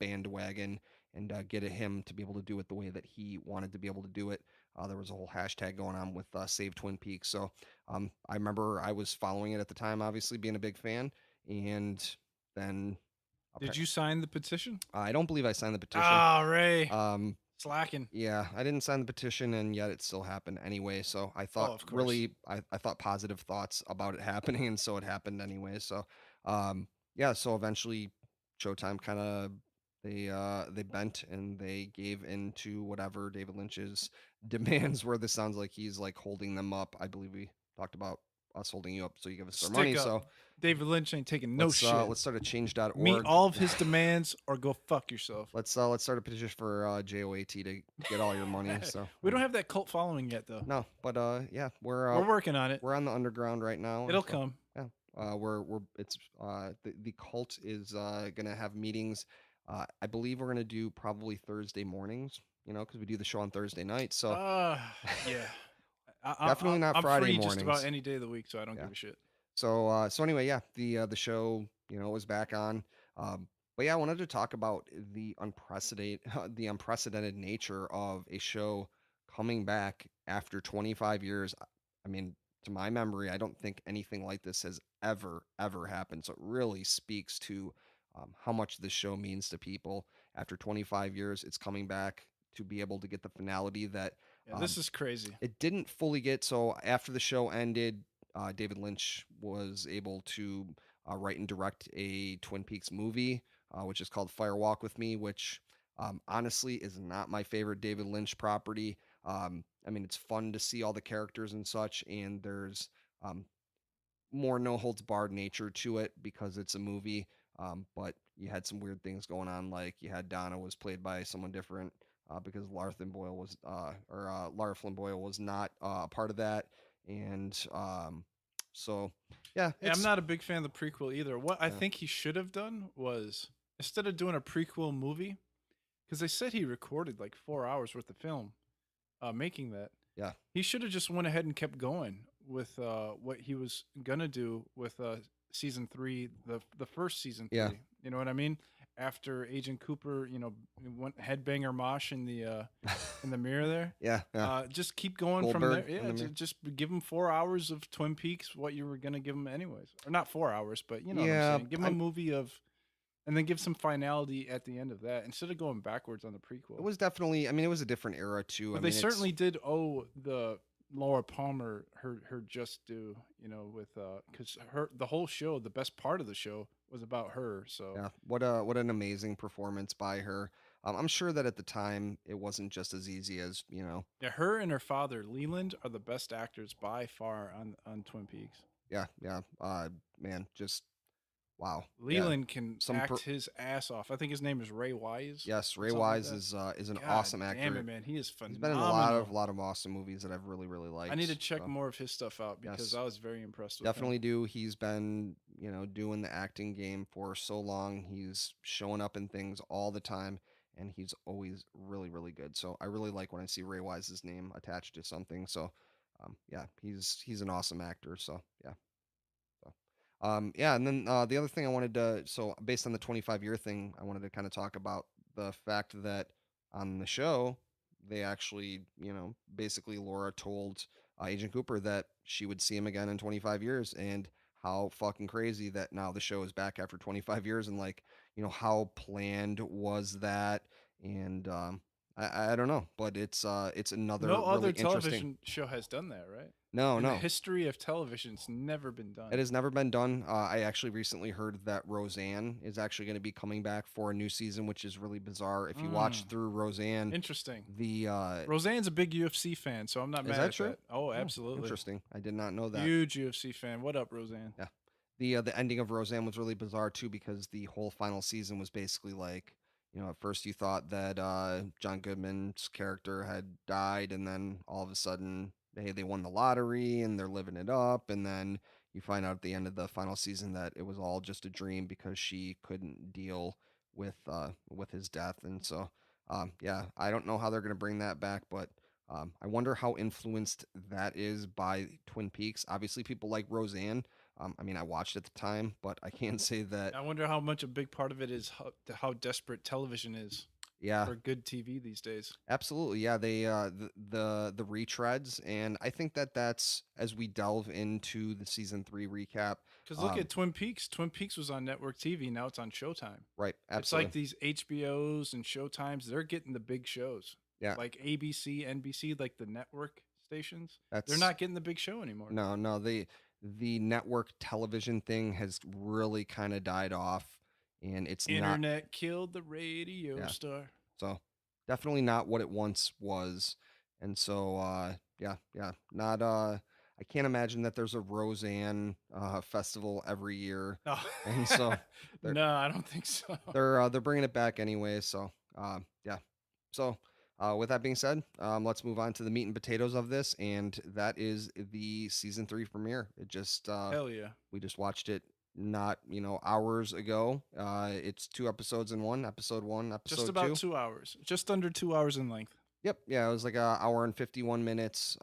bandwagon, and get him to be able to do it the way that he wanted to be able to do it. There was a whole hashtag going on with Save Twin Peaks. So I remember I was following it at the time, obviously being a big fan, and then Did you sign the petition? I don't believe I signed the petition. Ah, Ray, Um, slacking. yeah, I didn't sign the petition, and yet it still happened anyway. So I Oh, thought of course. really, I thought positive thoughts about it happening, and so it happened anyway. So, yeah, so eventually, Showtime kind of they bent and they gave into whatever David Lynch's demands were. This sounds like he's like holding them up. I believe we talked about us holding you up so you give us our money. Stick up. So David Lynch ain't taking no let's shit. let's start a Meet change.org. all of his demands or go fuck yourself. Let's start a petition for JOAT to get all your money. So We don't have that cult following yet, though. no, but yeah, We're working on it. we're on the underground right now. It'll And so come. yeah, we're it's the cult is gonna have meetings. I believe we're gonna do probably Thursday mornings. Because we do the show on Thursday night. So Yeah. definitely not I'm Friday free just about mornings. any day of the week, so I don't Yeah. give a shit. So anyway, yeah, the show was back on. But yeah, I wanted to talk about the unprecedented the unprecedented nature of a show coming back after 25 years. I mean, to my memory, I don't think anything like this has ever happened. So it really speaks to how much this show means to people. After 25 years, it's coming back to be able to get the finality that Yeah, um, this is crazy. it didn't fully get. So after the show ended, David Lynch was able to write and direct a Twin Peaks movie, which is called Fire Walk with Me, which honestly is not my favorite David Lynch property. I mean, it's fun to see all the characters and such, and there's um, more no holds barred nature to it because it's a movie. But you had some weird things going on, like you had Donna was played by someone different because Lara Flynn Boyle was not a part of that, and so yeah, Yeah, I'm it's not a big fan of the prequel either. What I yeah, think he should have done was instead of doing a prequel movie, because they said he recorded like 4 hours worth of film, making that. yeah, He should have just went ahead and kept going with what he was gonna do with season three, the first season yeah, three. You know what I mean? After Agent Cooper, went headbanger Mosh in the mirror there. yeah, yeah. Just keep going from Goldberg there. Yeah, in the mirror. just give him 4 hours of Twin Peaks, what you were gonna give him anyways, or not 4 hours, but you know what I'm Yeah, saying. Give him a movie of, and then give some finality at the end of that instead of going backwards on the it prequel. was definitely. I mean, it was a different era too. I But they mean, it's certainly did owe the Laura Palmer her just due, with because her the whole show, the best part of the show was about her. So yeah, what an amazing performance by her. I'm sure that at the time it wasn't just as easy as yeah, her and her father Leland are the best actors by far on Twin Peaks. yeah, yeah. Man, just wow. Yeah, Leland can some per- act his ass off. I think his name is Ray Wise yes, or Ray something like Wise that. is an God awesome damn it, actor. man, he is He's been in a lot of phenomenal. awesome movies that I've really I need to liked. check So more of his stuff out because yes, I was very impressed with him. definitely do. He's been doing the acting game for so long. He's showing up in things all the time, and he's always really good. So I really like when I see Ray Wise's name attached to something. So yeah, he's an awesome actor. So yeah. So, yeah, and then the other thing I wanted to, so based on the 25-year thing, I wanted to kind of talk about the fact that on the show, they actually, basically Laura told Agent Cooper that she would see him again in 25 years, and how fucking crazy that now the show is back after 25 years, and like, how planned was that? And I don't know, but it's another No really other interesting. television show has done that, right? No, In the no, history of television, it's never been it done. has never been done. I actually recently heard that Roseanne is actually going to be coming back for a new season, which is really bizarre. If you watch Mm, through Roseanne, interesting. the Roseanne's a big UFC fan, so I'm not is mad that at true? that. Oh, Oh, absolutely. interesting. I did not know that. Huge UFC fan. What up, Roseanne? Yeah. The ending of Roseanne was really bizarre too, because the whole final season was basically like, at first you thought that John Goodman's character had died, and then all of a sudden, hey, they won the lottery and they're living it up, and then you find out at the end of the final season that it was all just a dream because she couldn't deal with his death. And so yeah, I don't know how they're gonna bring that back, but I wonder how influenced that is by Twin Peaks. Obviously, people like Roseanne. I mean, I watched at the time, but I can't say that. I wonder how much a big part of it is how desperate television is Yeah, for good TV these days. absolutely. Yeah, they the retreads, and I think that that's as we delve into the season 3 recap. Because look Um, at Twin Peaks. Twin Peaks was on network TV. Now it's on Showtime. right, It's like absolutely. these HBOs and Showtimes. They're getting the big shows, Yeah, like ABC, NBC, like the network stations. They're that's not getting the big show anymore. no, no. The network television thing has really kind of died off, and it's not. Internet killed the radio Yeah, star. so definitely not what it once was. And so yeah, yeah, not I can't imagine that there's a Roseanne festival every year. Oh. And so they're No, I don't think so. they're bringing it back anyway, so yeah. So with that being said, let's move on to the meat and potatoes of this, and that is the season 3 premiere. It just Hell yeah. we just watched it not, hours ago. It's 2 episodes in one, episode 1, Just episode about 2. 2 hours. Just under 2 hours in length. Yep. Yeah, it was like a hour and 51 minutes.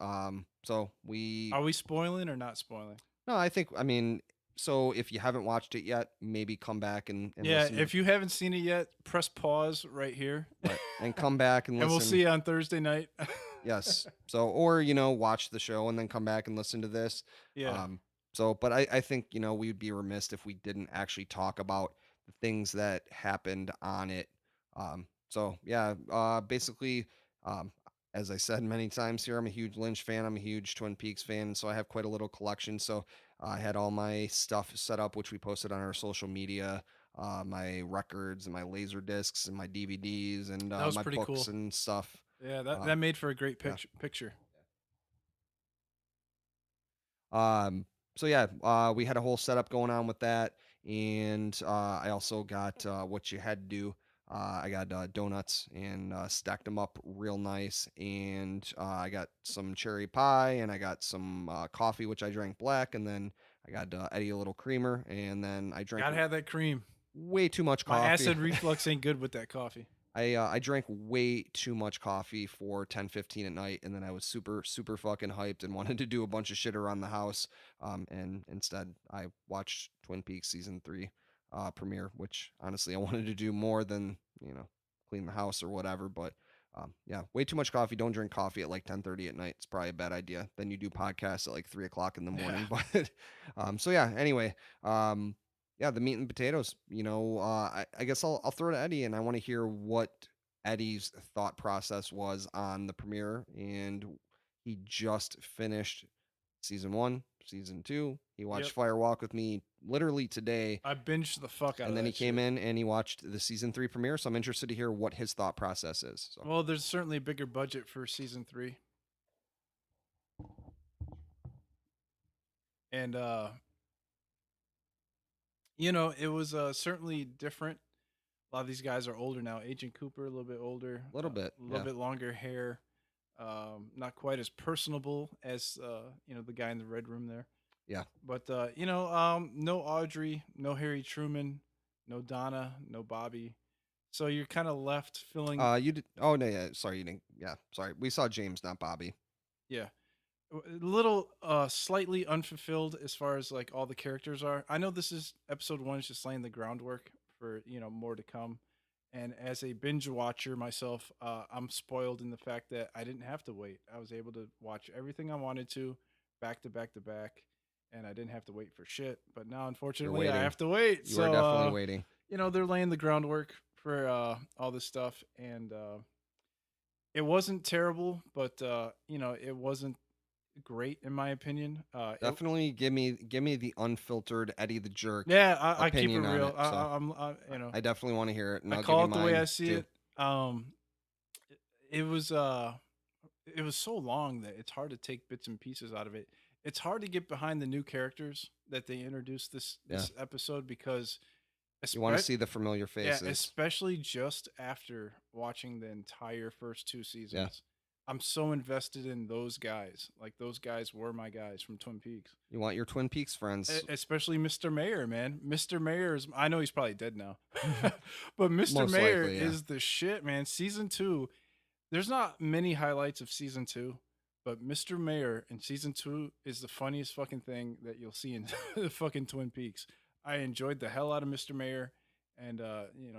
So we Are we spoiling or not spoiling? no, I mean, so if you haven't watched it yet, maybe come back and Yeah, listen to if you haven't seen it yet, press pause right here. right. And come back and And we'll listen. see you on Thursday night. Yes. So or, watch the show and then come back and listen to this. Yeah. So but I think, we'd be remiss if we didn't actually talk about the things that happened on it. So yeah, basically, um, as I said many times here, I'm a huge Lynch fan. I'm a huge Twin Peaks fan, so I have quite a little collection. So I had all my stuff set up, which we posted on our social media. My records and my laser discs and my DVDs and That was my pretty books cool. and stuff. Yeah, that, Um, that made for a great yeah. picture. Um, so yeah, we had a whole setup going on with that, and I also got what you had to do. I got donuts and stacked them up real nice, and I got some cherry pie, and I got some coffee, which I drank black, and then I got Eddie a little creamer, and then I drank Gotta have that cream. way too much My coffee. acid reflux ain't good with that coffee. I drank way too much coffee for 10:15 at night, and then I was super fucking hyped and wanted to do a bunch of shit around the house. And instead I watched Twin Peaks season 3 premiere, which honestly I wanted to do more than, clean the house or whatever. But yeah, way too much coffee. Don't drink coffee at like 10:30 at night. It's probably a bad idea. Then you do podcasts at like 3 o'clock in the Yeah. morning. But so yeah, anyway, yeah, the meat and potatoes. I guess I'll throw to Eddie, and I want to hear what Eddie's thought process was on the premiere. And he just finished season 1, season 2. He watched Yep. Fire Walk with me literally today, I binged the fuck out and of then he that came shit. in and he watched the season 3 premiere. So I'm interested to hear what his thought process is. So Well, there's certainly a bigger budget for season 3. And it was certainly different. A lot of these guys are older now. Agent Cooper, a little bit older, a little bit, a little yeah, bit longer hair. Not quite as personable as the guy in the red room there. yeah. But no Audrey, no Harry Truman, no Donna, no Bobby. So you're kind of left feeling, You did. Oh no, yeah. Sorry, you didn't. Yeah, sorry. We saw James, not Bobby. yeah, a little slightly unfulfilled as far as like all the characters are. I know this is episode 1 is just laying the groundwork for more to come, And as a binge watcher myself, I'm spoiled in the fact that I didn't have to wait. I was able to watch everything I wanted to, back to back to back, and I didn't have to wait for shit. But now, You're unfortunately, I waiting. have to wait. You are So, definitely waiting. they're laying the groundwork for all this stuff, and it wasn't terrible, but it wasn't great in my opinion. Definitely give me the unfiltered Eddie the Jerk Yeah, I keep it opinion on real. it. So I'm, I definitely want to hear it, and I I'll give call you it the way I mine see too. it. It it was it was so long that it's hard to take bits and pieces out of it. It's hard to get behind the new characters that they introduced Yeah, this episode because you want to espe- see the familiar yeah, faces. especially just after watching the entire first two Yeah, seasons. I'm so invested in those guys. Like those guys were my guys from Twin Peaks. you want your Twin Peaks friends, Especially Mr. Mayor, man. Mr. Mayor is, I know he's probably dead now, but Mr. most Mayor likely. Yeah, is the shit, man. Season two, there's not many highlights of season two, but Mr. Mayor in season two is the funniest fucking thing that you'll see in the fucking Twin Peaks. I enjoyed the hell out of Mr. Mayor, and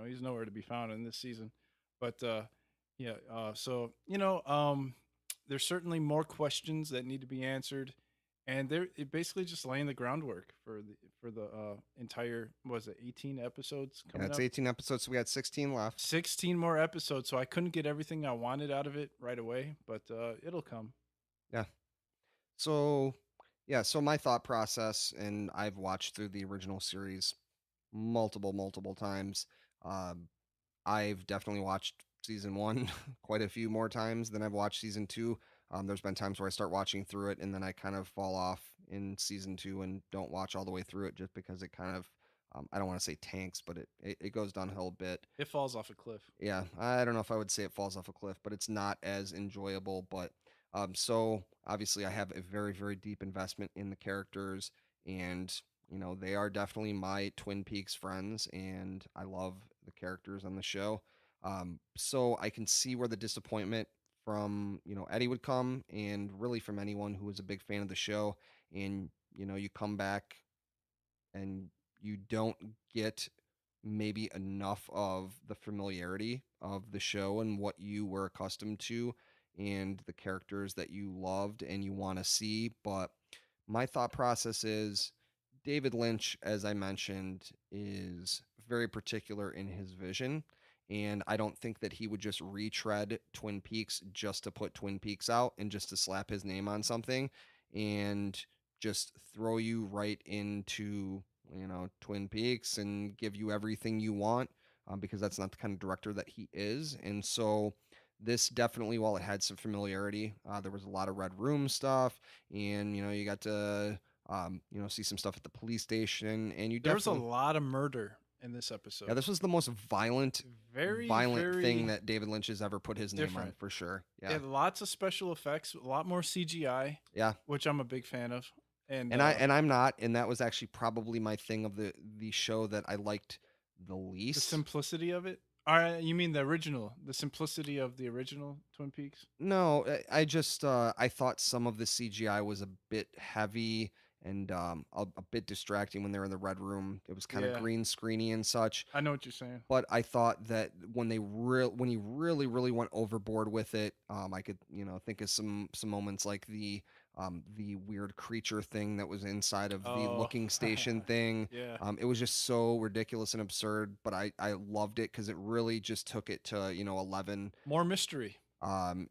he's nowhere to be found in this season. But yeah, so there's certainly more questions that need to be answered, and they're basically just laying the groundwork for the entire, was it 18 episodes yeah. coming It's up? 18 episodes, so we got 16 left. 16 more episodes, so I couldn't get everything I wanted out of it right away, but it'll come. Yeah. So yeah, so my thought process, and I've watched through the original series multiple times. Um, I've definitely watched season one quite a few more times than I've watched season two. There's been times where I start watching through it and then I kind of fall off in season two and don't watch all the way through it just because it kind of, I don't want to say tanks, but it goes downhill a bit. It falls off a cliff. Yeah, I don't know if I would say it falls off a cliff, but it's not as enjoyable. But so obviously, I have a very deep investment in the characters, and they are definitely my Twin Peaks friends, and I love the characters on the show. So I can see where the disappointment from Eddie would come, and really from anyone who was a big fan of the show, and you come back and you don't get maybe enough of the familiarity of the show and what you were accustomed to and the characters that you loved and you want to see. But my thought process is David Lynch, as I mentioned, is very particular in his vision. And I don't think that he would just retread Twin Peaks just to put Twin Peaks out and just to slap his name on something and just throw you right into Twin Peaks and give you everything you want, because that's not the kind of director that he is. And so this definitely, while it had some familiarity, there was a lot of Red Room stuff, and you got to see some stuff at the police station, and you There was a definitely, lot of murder in this yeah, episode. this was the most violent Very, violent thing very that David Lynch has ever put his name on different. for sure. It Yeah. had lots of special effects, a lot more CGI, Yeah. which I'm a big fan of. And And I'm not, and that was actually probably my thing of the show that I liked the the least. simplicity of it. You mean the simplicity of the original Twin Peaks? No, I just I thought some of the CGI was a bit heavy and a bit distracting when they were in the red room. It was kind of Yeah, green screeny and such. I know what you're saying. But I thought that when he really went overboard with it, I could think of some moments like the weird creature thing that was inside of the Oh, looking station thing. yeah. It was just so ridiculous and absurd, but I loved it because it really just took it to 11. More mystery.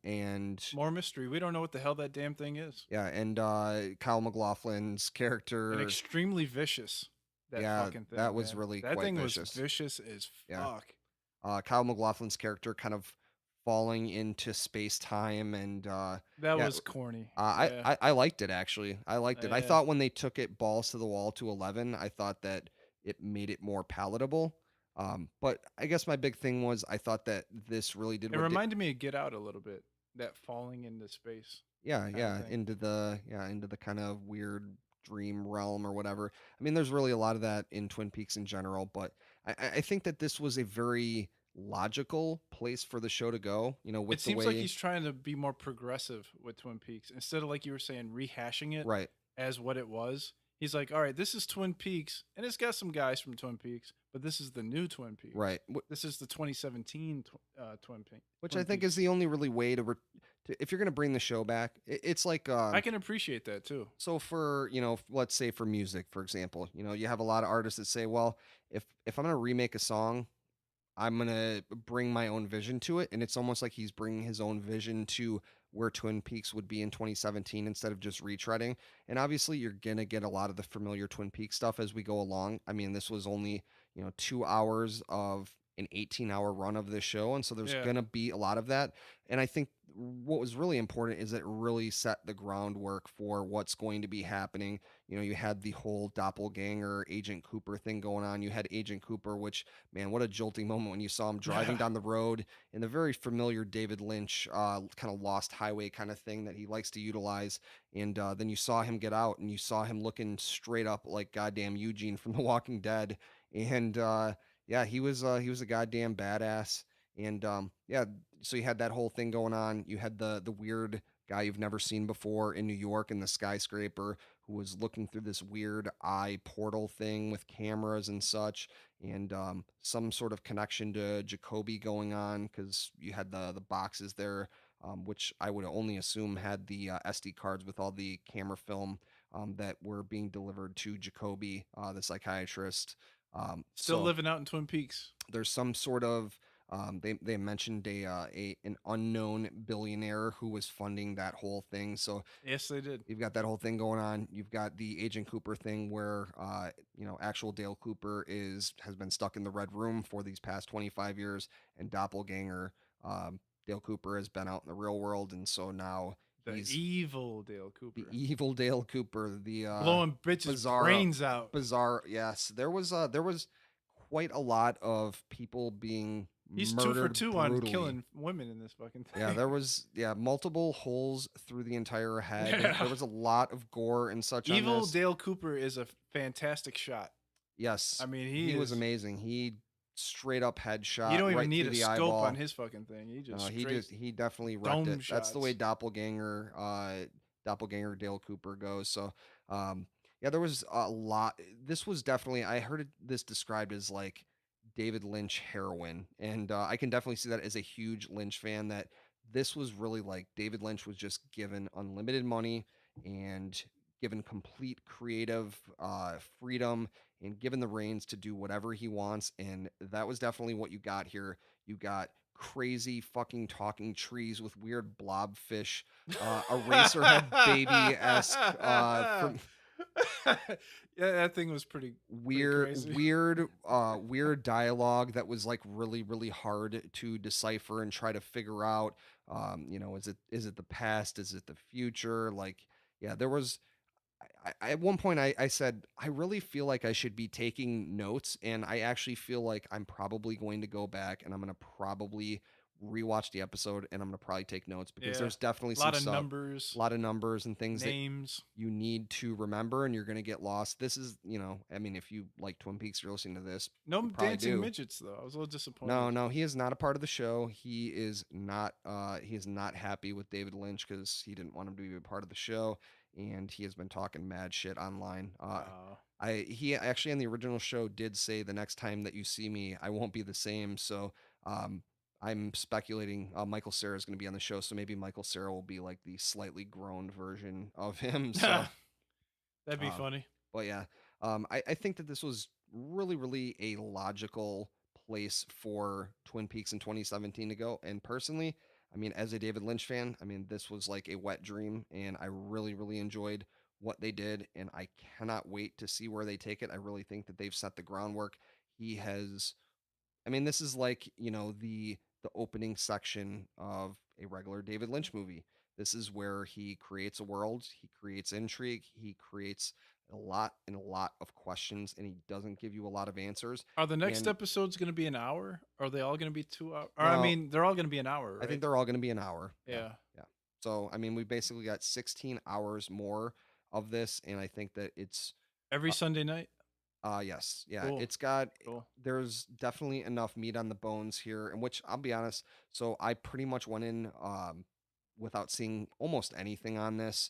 And More mystery. We don't know what the hell that damn thing is. yeah, and Kyle MacLachlan's And character, extremely vicious. That yeah, fucking thing, that was man. really That quite thing was vicious. vicious as Yeah. fuck. Kyle MacLachlan's character kind of falling into space time, and That yeah, was corny. I, Yeah. I I liked it actually. I liked it. I Yeah. thought when they took it balls to the wall to 11, I thought that it made it more palatable. But I guess my big thing was I thought that this really did It what reminded me of Get Out a little bit. That falling into space yeah, kind of yeah, thing. into the kind of weird dream realm or whatever. I mean, there's really a lot of that in Twin Peaks in general, but I think that this was a very logical place for the show to go. It With the seems like way he's trying to be more progressive with Twin Peaks instead of, like you were saying, rehashing it right, as what it was. He's like, all right, this is Twin Peaks, and it's got some guys from Twin Peaks, but this is the new Twin Peaks. Right. This is the 2017 Which I Twin think is Peaks. the only really way to if you're going to bring the show back. It's like I can appreciate that too. so for, let's say for music, for example, you have a lot of artists that say, well, if I'm going to remake a song, I'm gonna bring my own vision to it, and it's almost like he's bringing his own vision to where Twin Peaks would be in 2017 instead of just retreading. And obviously, you're gonna get a lot of the familiar Twin Peaks stuff as we go along. I mean, this was only 2 hours of an 18-hour run of this show, and so there's Yeah. gonna be a lot of that. And I think what was really important is it really set the groundwork for what's going to be happening. You had the whole doppelganger Agent Cooper thing going on. You had Agent Cooper, which, man, what a jolting moment when you saw him driving down the road in the very familiar David Lynch kind of lost highway kind of thing that he likes to utilize. And then you saw him get out and you saw him looking straight up like goddamn Eugene from The Walking Dead. And yeah, he was a goddamn badass. And yeah, so you had that whole thing going on. You had the weird guy you've never seen before in New York in the skyscraper who was looking through this weird eye portal thing with cameras and such, and some sort of connection to Jacoby going on because you had the boxes there, which I would only assume had the SD cards with all the camera film that were being delivered to Jacoby, the psychiatrist. Still So living out in Twin Peaks. there's some sort of they mentioned a an unknown billionaire who was funding that whole thing. So Yes, they did. you've got that whole thing going on. You've got the Agent Cooper thing where actual Dale Cooper has been stuck in the red room for these past 25 years, and doppelganger Dale Cooper has been out in the real world, and so now The he's evil Dale the Cooper. evil Dale Cooper, the Blowing bitches' bizarre brains out. bizarre. Yes, there was quite a lot of people being He's 2 for murdered 2 on brutally. killing women in this fucking Yeah, thing. there was multiple holes through the entire head. Yeah. There was a lot of gore and such on Evil this. Dale Cooper is a fantastic shot. Yes, I mean, he was amazing. He straight up you headshot don't even right need through a the scope on eyeball. his fucking thing. He just He straight he definitely wrecked dome it. That's the way shots. doppelganger Dale Cooper goes. So, yeah, there was a lot. This was definitely I heard this described as like David Lynch heroin, and I can definitely see that as a huge Lynch fan. That this was really like David Lynch was just given unlimited money and given complete creative freedom and given the reins to do whatever he wants, and that was definitely what you got here. You got crazy fucking talking trees with weird blobfish, Eraserhead baby esque from Yeah, that thing was pretty weird, crazy. weird, weird dialogue that was like really, really hard to decipher and try to figure out. Is it the past? Is it the future? Like, yeah, there was at one point I said I really feel like I should be taking notes, and I actually feel like I'm probably going to go back and I'm going to probably rewatch the episode and I'm going to probably take notes because Yeah. there's definitely A some lot of stuff, a numbers, lot of numbers and things that names. you need to remember and you're going to get lost. This is, I mean, if you like Twin Peaks, you're listening to this, No you probably dancing do. midgets though. I was a little No, disappointed. no, he is not a part of the show. He is not happy with David Lynch because he didn't want him to be a part of the show, and he has been talking mad shit online. He actually on the original show did say the next time that you see me, I won't be the same. So um, I'm speculating Michael Cera is going to be on the show, so maybe Michael Cera will be like the slightly grown version of him. So That'd be um, funny. but yeah, I think that this was really, really a logical place for Twin Peaks in 2017 to go. And personally, I mean, as a David Lynch fan, I mean, this was like a wet dream, and I really, really enjoyed what they did, and I cannot wait to see where they take it. I really think that they've set the groundwork. He has I mean, this is like, the opening section of a regular David Lynch movie. This is where he creates a world, he creates intrigue, he creates a lot of questions, and he doesn't give you a lot of answers. Are the next And episodes going to be an hour? Are they all going to be 2 hours? Or I no, mean, they're all going to be an hour, I right? think they're all going to be an hour. Yeah, Yeah. yeah. So I mean, we basically got 16 hours more of this, and I think that it's Every uh, Sunday night. yes. Yeah, Cool. it's got Cool. there's definitely enough meat on the bones here, in which I'll be honest, so I pretty much went in without seeing almost anything on this.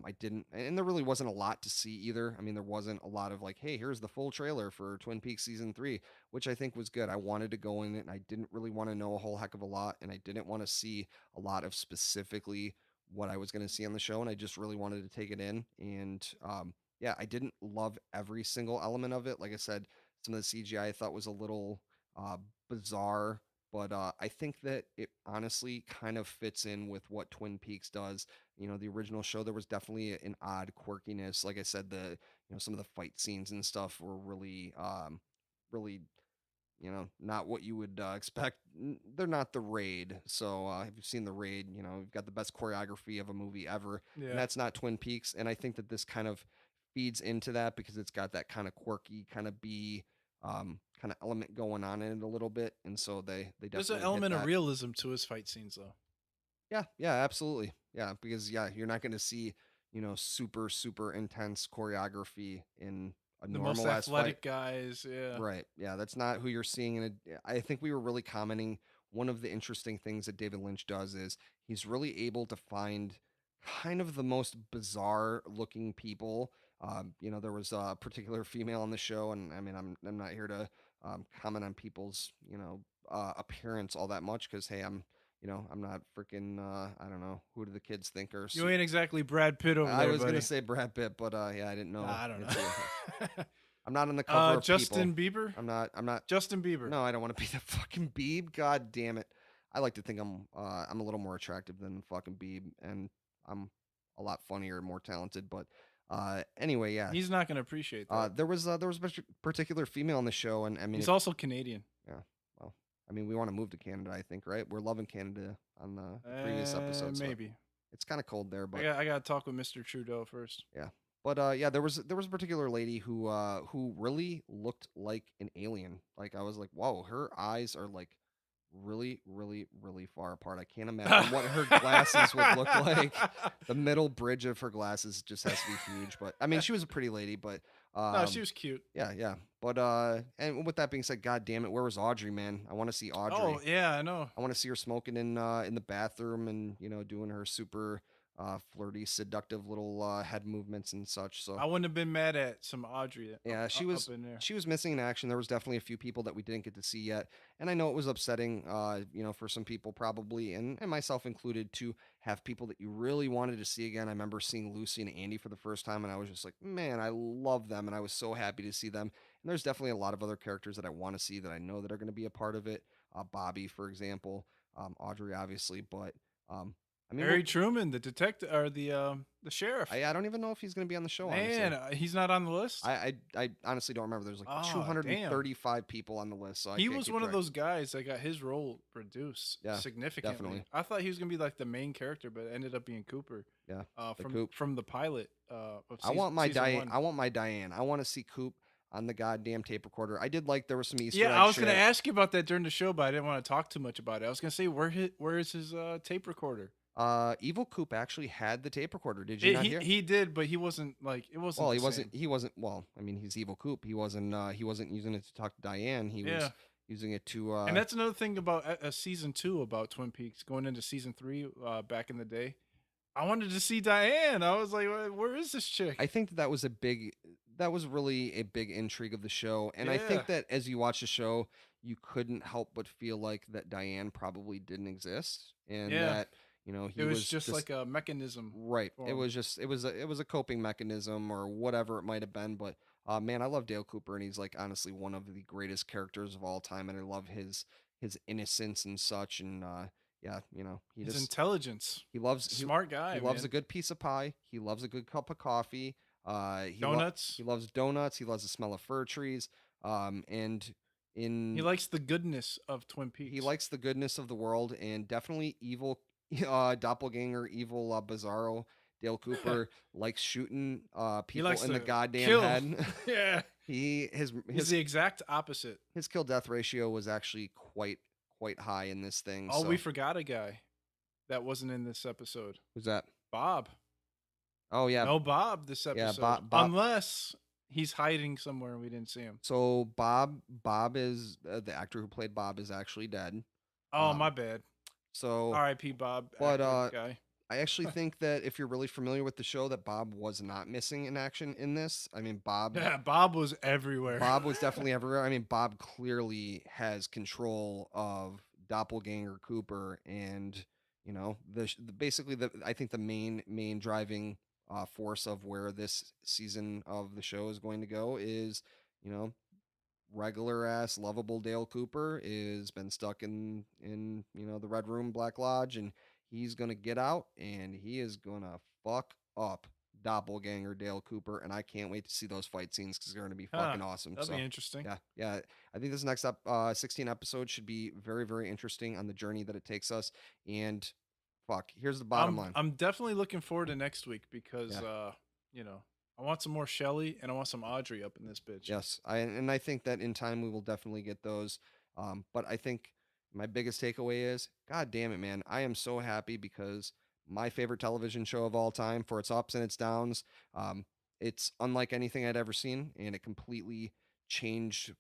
I didn't, and there really wasn't a lot to see either. I mean, there wasn't a lot of like, hey, here's the full trailer for Twin Peaks season 3, which I think was good. I wanted to go in it, and I didn't really want to know a whole heck of a lot, and I didn't want to see a lot of specifically what I was going to see on the show, and I just really wanted to take it in. And yeah, I didn't love every single element of it. Like I said, some of the CGI I thought was a little uh, bizarre, but I think that it honestly kind of fits in with what Twin Peaks does. The original show, there was definitely an odd quirkiness. Like I said, some of the fight scenes and stuff were really, not what you would expect. They're not the Raid. So if you've seen the Raid, you've got the best choreography of a movie ever, and Yeah. that's not Twin Peaks. And I think that this kind of feeds into that because it's got that kind of quirky, kind of kind of element going on in it a little bit, and so they There's an definitely hit element of that. realism to his fight scenes, though. Yeah, yeah, absolutely. Yeah, because yeah, you're not going to see, super super intense choreography in a The most normal ass fight. athletic guys, yeah. Right. Yeah, that's not who you're seeing. And I think we were really commenting. One of the interesting things that David Lynch does is he's really able to find kind of the most bizarre looking people. There was a particular female on the show, and I mean, I'm not here to comment on people's appearance all that much because hey, I'm not freaking I don't know, who do the kids think are You ain't exactly Brad Pitt over I there, was gonna buddy. say Brad Pitt, but yeah, I didn't know. Nah, I don't It's know. I'm not on the cover of People. Justin Bieber? I'm not. Justin Bieber. No, I don't want to be the fucking Beeb. God damn it. I like to think I'm a little more attractive than fucking Beeb, and I'm a lot funnier and more talented. But anyway, yeah. He's not gonna appreciate that. There was a particular female on the show, and I mean, He's if also Canadian. yeah, well, I mean, we want to move to Canada, I think, right? We're loving Canada on the previous episode, so Maybe. it's kind of cold there, but I gotta talk with Mr. Trudeau first. yeah. But yeah, there was a particular lady who really looked like an alien. Like I was like, whoa, her eyes are like really, really, really far apart. I can't imagine what her glasses would look like. The middle bridge of her glasses just has to be huge. But I mean, she was a pretty lady, but No, she was cute. yeah, yeah. But and with that being said, god damn it, where was Audrey, man? I want to see Audrey. Oh yeah, I know. I want to see her smoking in the bathroom and doing her super flirty, seductive little head movements and such. So I wouldn't have been mad at some Audrey yeah, up in there. she was missing in action. There was definitely a few people that we didn't get to see yet, and I know it was upsetting, for some people probably, and myself included, to have people that you really wanted to see again. I remember seeing Lucy and Andy for the first time, and I was just like, man, I love them, and I was so happy to see them. And there's definitely a lot of other characters that I want to see that I know that are going to be a part of it. Bobby, for example, Audrey, obviously, but I mean, Harry Truman, the detective or the sheriff. I don't even know if he's going to be on the show. Man, Honestly. he's not on the list. I honestly don't remember. There's like Oh, 235 people on the list, so I he can't was keep one of track. those guys that got his role reduced Yeah, significantly. definitely. I thought he was gonna be like the main character, but it ended up being Cooper. Yeah, the From Coop. the pilot of I want my season Diane. one. I want my Diane. I want to see Coop on the goddamn tape recorder. I did like there was some Easter Yeah, egg I was shit. gonna ask you about that during the show, but I didn't want to talk too much about it. I was gonna say where is his tape recorder? Evil Coop actually had the tape recorder. Did you not hear? He did, but he wasn't like it wasn't. Well, the he wasn't. same. He wasn't. Well, I mean, he's Evil Coop. He wasn't. He wasn't using it to talk to Diane. He was Yeah. using it to. And that's another thing about season 2 about Twin Peaks going into season 3 back in the day. I wanted to see Diane. I was like, where is this chick? I think that was that was really a big intrigue of the show. And I think Yeah. that as you watch the show, you couldn't help but feel like that Diane probably didn't exist and Yeah. that, he It was was just like a mechanism. right. for It him. was just it was a coping mechanism or whatever it might have been. But man, I love Dale Cooper, and he's like honestly one of the greatest characters of all time, and I love his innocence and such. And yeah, he His just intelligence. he loves Smart guy. he loves man. a good piece of pie. He loves a good cup of coffee. Donuts. He loves donuts. He loves the smell of fir trees. And He in likes the goodness of Twin Peaks. he likes the goodness of the world, and definitely evil doppelganger, evil Bizarro. Dale Cooper likes shooting He people likes in the to goddamn kill. head. Yeah. His He's the exact opposite. his kill death ratio was actually quite high in this thing. Oh, So we forgot a guy that wasn't in this episode. who's that? Bob. Oh yeah. No Bob this Yeah, episode. Bob- Unless he's hiding somewhere and we didn't see him. So Bob is the actor who played Bob is actually dead. Oh, Um, my bad. So R.I.P. Bob. but, actor guy. I actually think that if you're really familiar with the show, that Bob was not missing in action in this. I mean, Yeah, Bob was everywhere. Bob was definitely everywhere. I mean, Bob clearly has control of Doppelganger Cooper, and basically I think the main driving force of where this season of the show is going to go is, you know, regular ass lovable Dale Cooper is been stuck in the Red Room Black Lodge, and he's gonna get out and he is gonna fuck up Doppelganger Dale Cooper, and I can't wait to see those fight scenes because they're gonna be Huh, fucking awesome. that'd So be interesting. yeah, I think this next up 16 episodes should be very very interesting on the journey that it takes us. And fuck, here's the bottom line. I'm definitely looking forward to next week because Yeah. you know, I want some more Shelly and I want some Audrey up in this bitch. Yes, I think that in time we will definitely get those. But I think my biggest takeaway is, God damn it, man! I am so happy because my favorite television show of all time, for its ups and its downs, it's unlike anything I'd ever seen, and it completely changed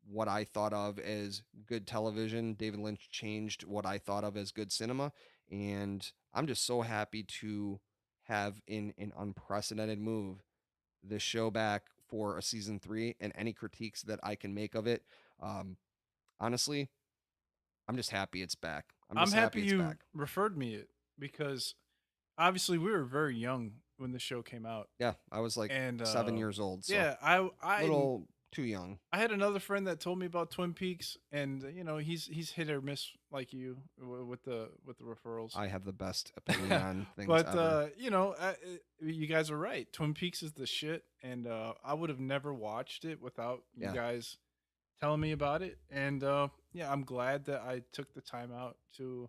what I thought of as good television. David Lynch changed what I thought of as good cinema, and I'm just so happy to have in an unprecedented move this show back for a season 3, and any critiques that I can make of it. Um, Honestly, I'm just happy it's back. I'm I'm just happy happy it's you back. referred me it because obviously we were very young when the show came out. Yeah, I was like And 7 years old, so yeah, a little too young. I had another friend that told me about Twin Peaks, and he's hit or miss like you with the referrals. I have the best opinion on things But ever. you guys are right. Twin Peaks is the shit, and I would have never watched it without you Yeah, guys telling me about it. And yeah, I'm glad that I took the time out to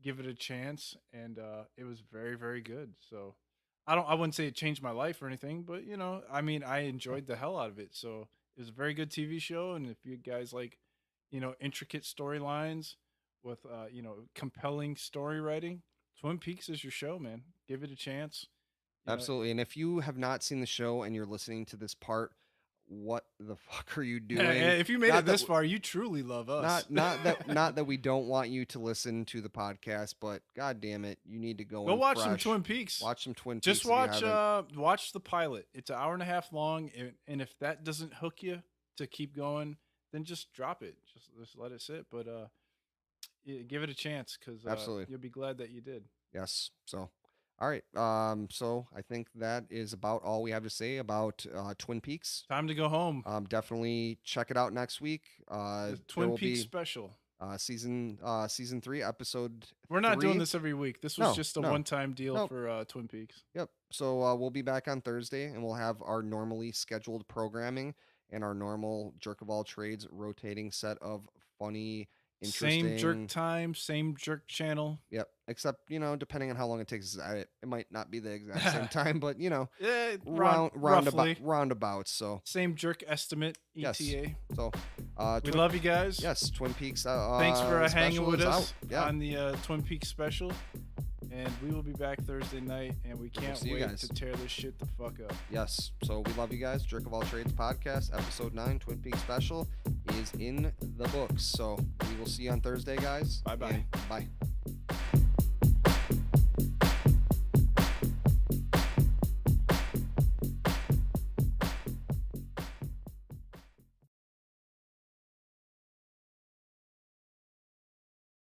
give it a chance, and it was very very good. So I wouldn't say it changed my life or anything, but I mean, I enjoyed the hell out of it. So it was a very good TV show, and if you guys like, intricate storylines with compelling story writing, Twin Peaks is your show, man. Give it a chance. You know, absolutely. And if you have not seen the show and you're listening to this part, what the fuck are you yeah, doing? if you made Not it that this far, you truly love us. not that we don't want you to listen to the podcast, but god damn it, you need to go Go in watch some fresh. Twin Peaks. Watch some Twin Peaks Just if you haven't. watch the pilot. It's an hour and a half long, and if that doesn't hook you to keep going, then just drop it. Just let it sit. But give it a chance because Absolutely. you'll be glad that you did. Yes. So, all right. So I think that is about all we have to say about Twin Peaks. Time to go home. Definitely check it out next week. The There Twin will Peaks be special. season 3, episode We're not doing 3. this every week. This was No, just a no, one-time deal nope. for Twin Peaks. Yep. So we'll be back on Thursday, and we'll have our normally scheduled programming and our normal Jerk of All Trades rotating set of funny, Same jerk interesting. time, same jerk channel. Yep. Except depending on how long it takes us to edit, it might not be the exact same time, but Yeah, roundabout roughly. roundabouts. So Same jerk estimate, yes. ETA. So We love you guys. yes, Twin Peaks. Thanks for hanging special with is us out. Yeah. on the Twin Peaks special. And we will be back Thursday night, and we can't see you wait guys. to tear this shit the fuck up. Yes. So we love you guys. Jerk of All Trades podcast, episode 9, Twin Peaks special is in the books. So we will see you on Thursday, guys. Bye-bye. And bye.